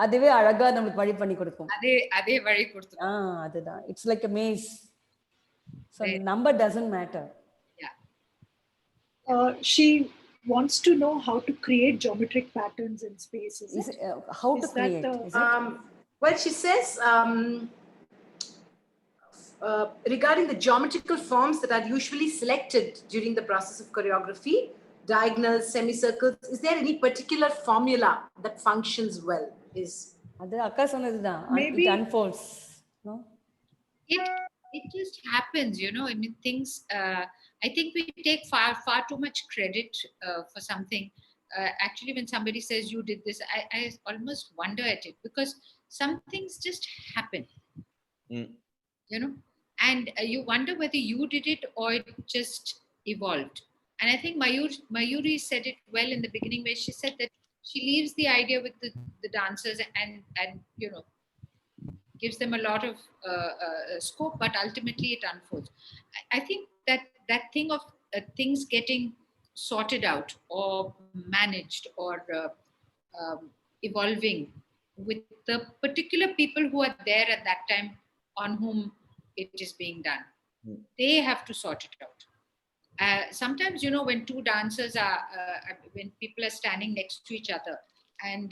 அதுவே அழகா நமக்கு வழி பண்ணி கொடுக்கும். அதே வழி கொடுத்துரும். அதுதான், it's like a maze. So number doesn't matter. Yeah. She wants to know how to create geometric patterns in space. How to create? Well, she says regarding the geometrical forms that are usually selected during the process of choreography, diagonals, semicircles, is there any particular formula that functions well? அது அக்கா சொன்னதுதான், it unfolds. No? It just happens, I mean, things, I think we take far too much credit for something. Actually, when somebody says you did this, I almost wonder at it, because some things just happen, and you wonder whether you did it or it just evolved. And I think Mayuri said it well in the beginning, where she said that she leaves the idea with the dancers and gives them a lot of scope, but ultimately it unfolds. I think that thing of things getting sorted out or managed or evolving with the particular people who are there at that time on whom it is being done, they have to sort it out. Sometimes, when two dancers are, when people are standing next to each other, and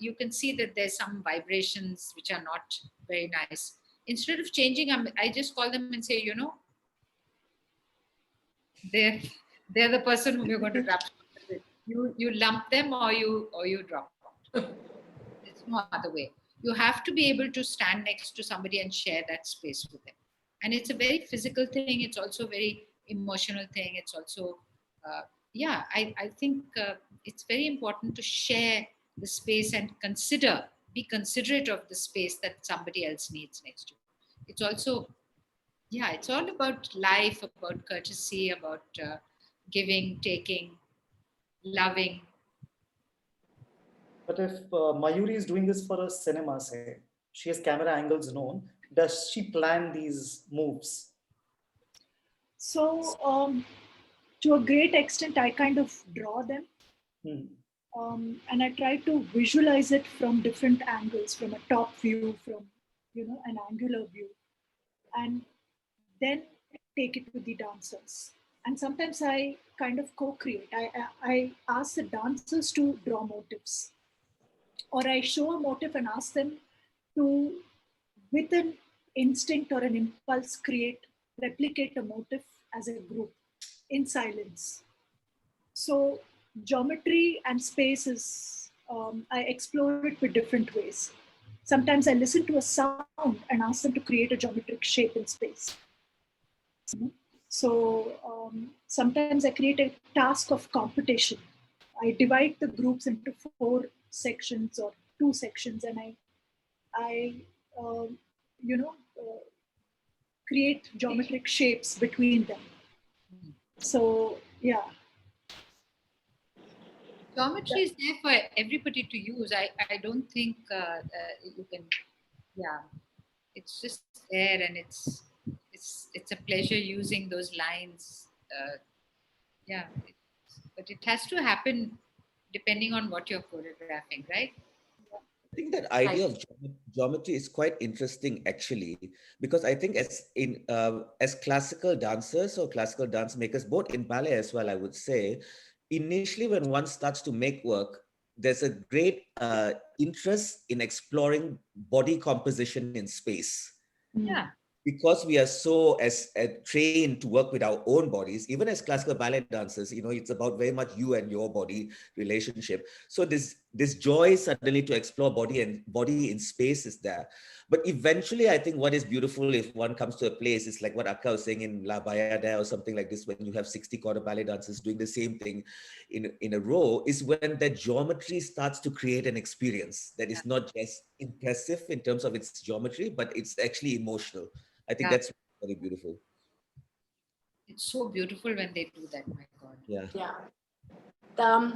you can see that there's some vibrations which are not very nice. Instead of changing, I just call them and say, they're the person whom you're going to drop with. You lump them or you drop out. There's no other way. You have to be able to stand next to somebody and share that space with them. And it's a very physical thing. It's also a very emotional thing. It's also, I think it's very important to share the space and be considerate of the space that somebody else needs next to you. It's also, it's all about life, about courtesy, about giving, taking, loving. But if Mayuri is doing this for a cinema, say, she has camera angles known, does she plan these moves? So, to a great extent, I kind of draw them. And I try to visualize it from different angles, from a top view, from, an angular view. And then take it with the dancers. And sometimes I kind of co-create. I ask the dancers to draw motifs. Or I show a motif and ask them to, with an instinct or an impulse replicate a motif as a group in silence. So geometry and space is, I explore it with different ways. Sometimes I listen to a sound and ask them to create a geometric shape in space. So sometimes I create a task of competition. I divide the groups into 4 sections or 2 sections, and I you know, create geometric shapes between them. So yeah. Geometry is there for everybody to use. I don't think you can, yeah, it's just there, and it's a pleasure using those lines. Yeah, but it has to happen depending on what you're choreographing, right? I think that idea of geometry is quite interesting, actually, because I think as classical dancers or classical dance makers, both in ballet as well, I would say, initially when one starts to make work, there's a great interest in exploring body composition in space. Yeah. Because we are so trained to work with our own bodies, even as classical ballet dancers, it's about very much you and your body relationship. So this joy suddenly to explore body in space is there. But eventually, I think what is beautiful if one comes to a place is like what Akka was saying in La Bayada or something like this, when you have 60 quarter ballet dancers doing the same thing in a row, is when that geometry starts to create an experience that is not just impressive in terms of its geometry, but it's actually emotional. I think that's very beautiful. It's so beautiful when they do that, my God. Yeah. Yeah.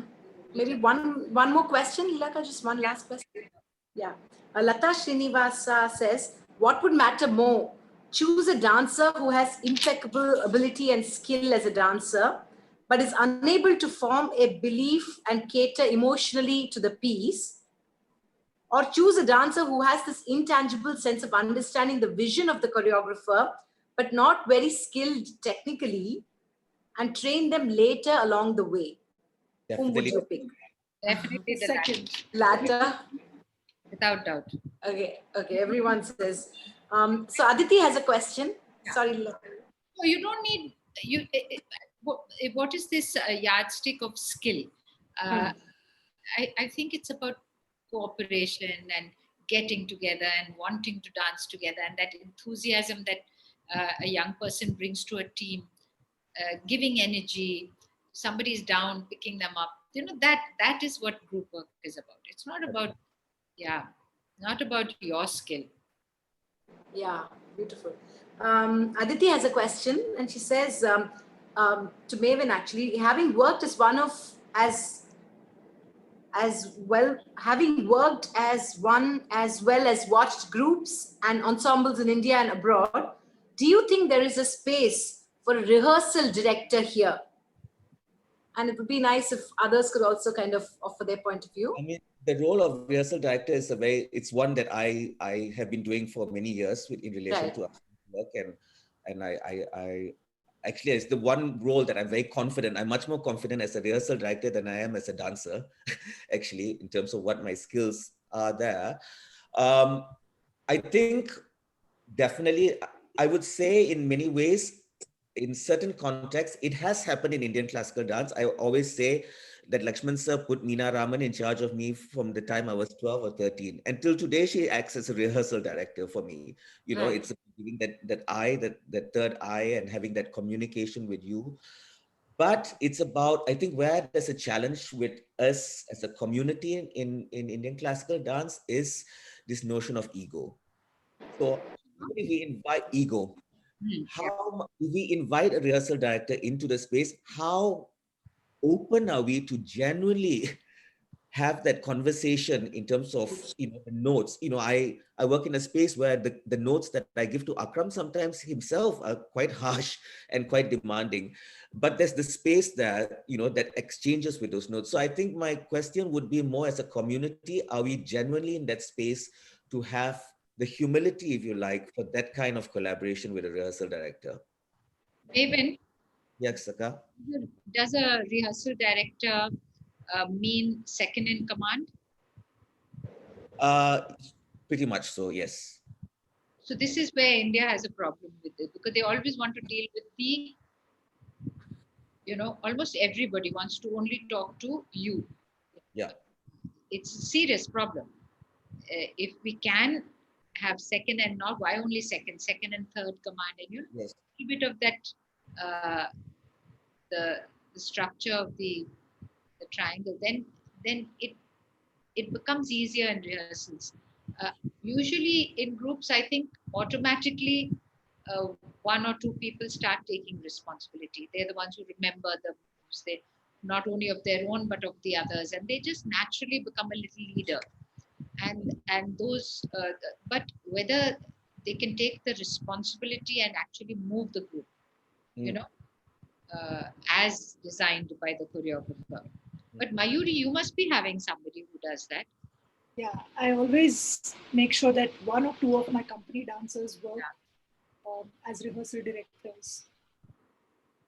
Maybe one more question, Leelaka, just one last question. Yeah. Lata Srinivasa says, what would matter more? Choose a dancer who has impeccable ability and skill as a dancer, but is unable to form a belief and cater emotionally to the piece, or choose a dancer who has this intangible sense of understanding the vision of the choreographer, but not very skilled technically, and train them later along the way. Whom would you pick? Definitely the second. Latter. Without doubt. Okay, everyone says. So Aditi has a question. Yeah. Sorry. No, you don't need, what is this yardstick of skill? I think it's about cooperation and getting together and wanting to dance together, and that enthusiasm that a young person brings to a team, giving energy. Somebody's down, picking them up. That is what group work is about. It's not about, not about your skill. Yeah, beautiful. Aditi has a question, and she says to Maven, actually, having worked as one as well as watched groups and ensembles in India and abroad, do you think there is a space for a rehearsal director here? And it would be nice if others could also kind of offer their point of view. I mean, the role of rehearsal director is it's one that I have been doing for many years in relation to work, and I actually, it's the one role that I'm very confident. I'm much more confident as a rehearsal director than I am as a dancer, actually, in terms of what my skills are there. I think definitely, I would say in many ways, in certain contexts, it has happened in Indian classical dance. I always say that Lakshman sir put Meena Raman in charge of me from the time I was 12 or 13. Until today, she acts as a rehearsal director for me. It's giving that third eye and having that communication with you. But it's about, I think, where there's a challenge with us as a community in Indian classical dance is this notion of ego. So if we invite ego, how if we invite a rehearsal director into the space, how open are we to genuinely have that conversation in terms of the notes? I work in a space where the notes that I give to Akram sometimes himself are quite harsh and quite demanding, but there's the space there that exchanges with those notes. So I think my question would be more, as a community, are we genuinely in that space to have the humility, if you like, for that kind of collaboration with a rehearsal director? Maven, Yes, Saka. does a rehearsal director mean second in command? Pretty much so, yes. So this is where India has a problem with it, because they always want to deal with the, almost everybody wants to only talk to you. Yeah. It's a serious problem. If we can have second and not, why only second and third command, and Yes. a little bit of that, the structure of the triangle, then it becomes easier in rehearsals. Uh, Usually in groups, I think automatically uh, one or two people start taking responsibility. They're the ones who remember the moves. They not only of their own but of the others, and they just naturally become a little leader. And those, but whether they can take the responsibility and actually move the group, you know, as designed by the choreographer. But Mayuri, you must be having somebody who does that. Yeah, I always make sure that one or two of my company dancers work as rehearsal directors.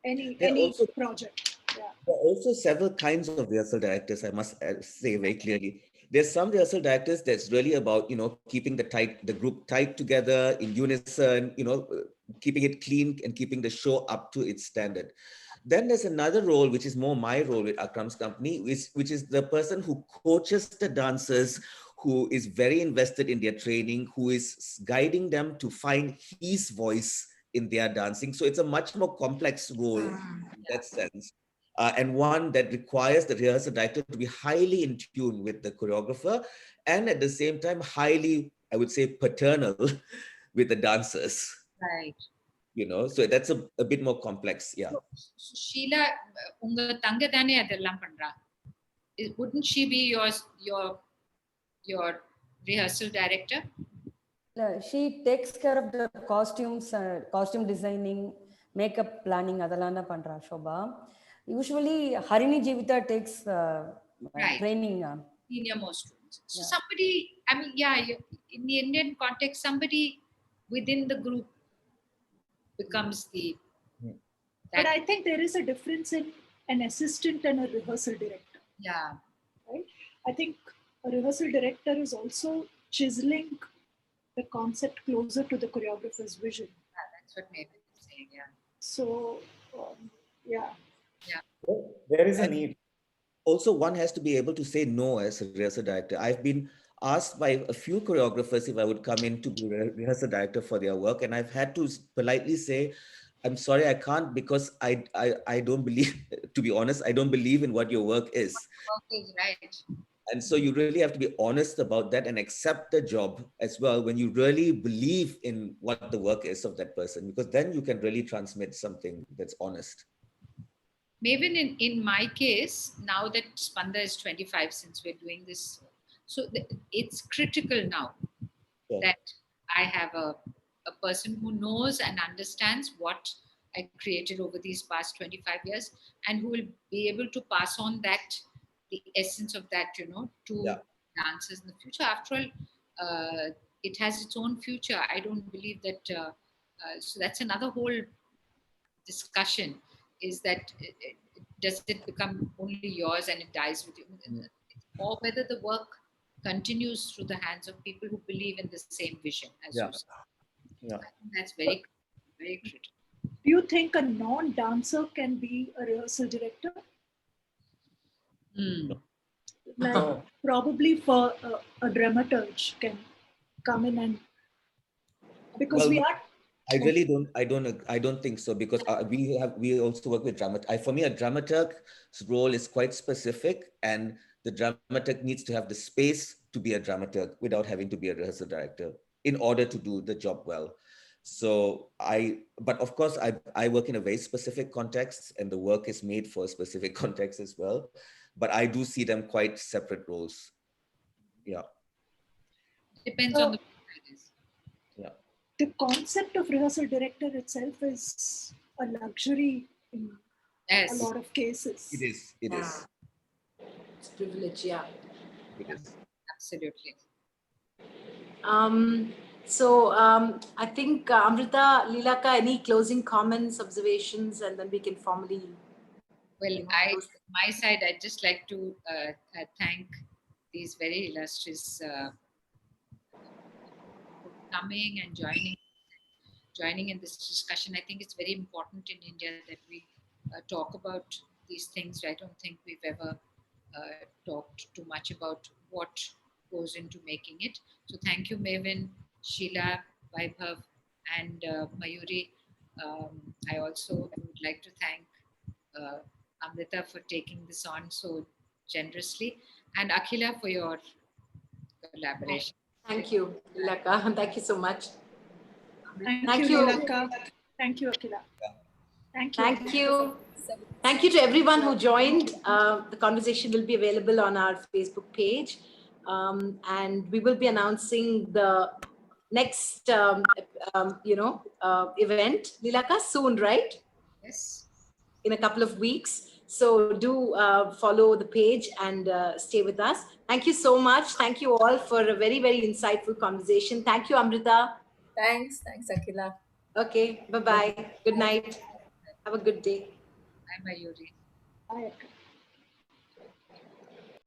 There are Any also project. Yeah. There are also several kinds of rehearsal directors, I must say very clearly. There's some rehearsal directors that's really about, keeping the group tight together in unison, keeping it clean and keeping the show up to its standard. Then there's another role, which is more my role with Akram's company, which is the person who coaches the dancers, who is very invested in their training, who is guiding them to find his voice in their dancing. So it's a much more complex role in that sense. And one that requires the rehearsal director to be highly in tune with the choreographer, and at the same time highly, I would say, paternal with the dancers. Right. So that's a bit more complex. Yeah. So Sheila, unga tanga தானே அதெல்லாம் பண்றா. Wouldn't she be your rehearsal director? She takes care of the costumes, costume designing, makeup planning, அதெல்லாம் தான் பண்றா Shobha. Usually Harini Jivita takes Right. training. Senior most rooms. So somebody, I mean, in the Indian context, somebody within the group becomes the. But I think there is a difference in an assistant and a rehearsal director. Yeah. Right? I think a rehearsal director is also chiseling the concept closer to the choreographer's vision. Yeah, that's what Nathan is saying. Yeah. So, yeah. Well, there is a need. Also, one has to be able to say no as a rehearsal director. I've been asked by a few choreographers if I would come in to be rehearsal director for their work, and I've had to politely say, I'm sorry, I can't, because I don't believe, to be honest, I don't believe in what your work is. Work is right. And so you really have to be honest about that and accept the job as well when you really believe in what the work is of that person, because then you can really transmit something that's honest. Maybe in my case, now that Spanda is 25, since we're doing this, so it's critical now that I have a person who knows and understands what I created over these past 25 years, and who will be able to pass on that, the essence of that, to dancers in the future. After all, it has its own future. I don't believe that. So that's another whole discussion, is that does it become only yours and it dies with you, or whether the work continues through the hands of people who believe in the same vision as you said. I think that's very, very critical. Do you think a non-dancer can be a rehearsal director? Like probably for a dramaturge can come in and, because I really don't think so, because we also work with dramaturg. For me, a dramaturg's role is quite specific, and the dramaturg needs to have the space to be a dramaturg without having to be a rehearsal director in order to do the job well. So but of course, I work in a very specific context, and the work is made for a specific context as well. But I do see them quite separate roles. Yeah. Depends on the practice. Yeah. The concept of rehearsal director itself is a luxury in a lot of cases. It is. It's privilege, yeah. It is. Absolutely. So I think Amrita, Leelaka, any closing comments, observations, and then we can formally. Well, my side, I'd just like to thank these very illustrious coming and joining in this discussion. I think it's very important in India that we talk about these things. I don't think we've ever talked too much about what goes into making it. So thank you, Mavin, Sheila, Vaibhav, and Mayuri. I also would like to thank Amrita for taking this on so generously, and Akhila for your collaboration. Thank you, Lilaka. Thank you so much. Thank you, Lilaka. Thank you, Akhila. Thank you. Thank you. Thank you to everyone who joined. The conversation will be available on our Facebook page. And we will be announcing the next, event, Lilaka, soon, right? Yes. In a couple of weeks. So do follow the page and stay with us. Thank you so much. Thank you all for a very, very insightful conversation. Thank you, Amrita. Thanks, Akila. Okay, bye-bye. Good night. Have a good day. Bye, Mayuri. Bye, Akhila.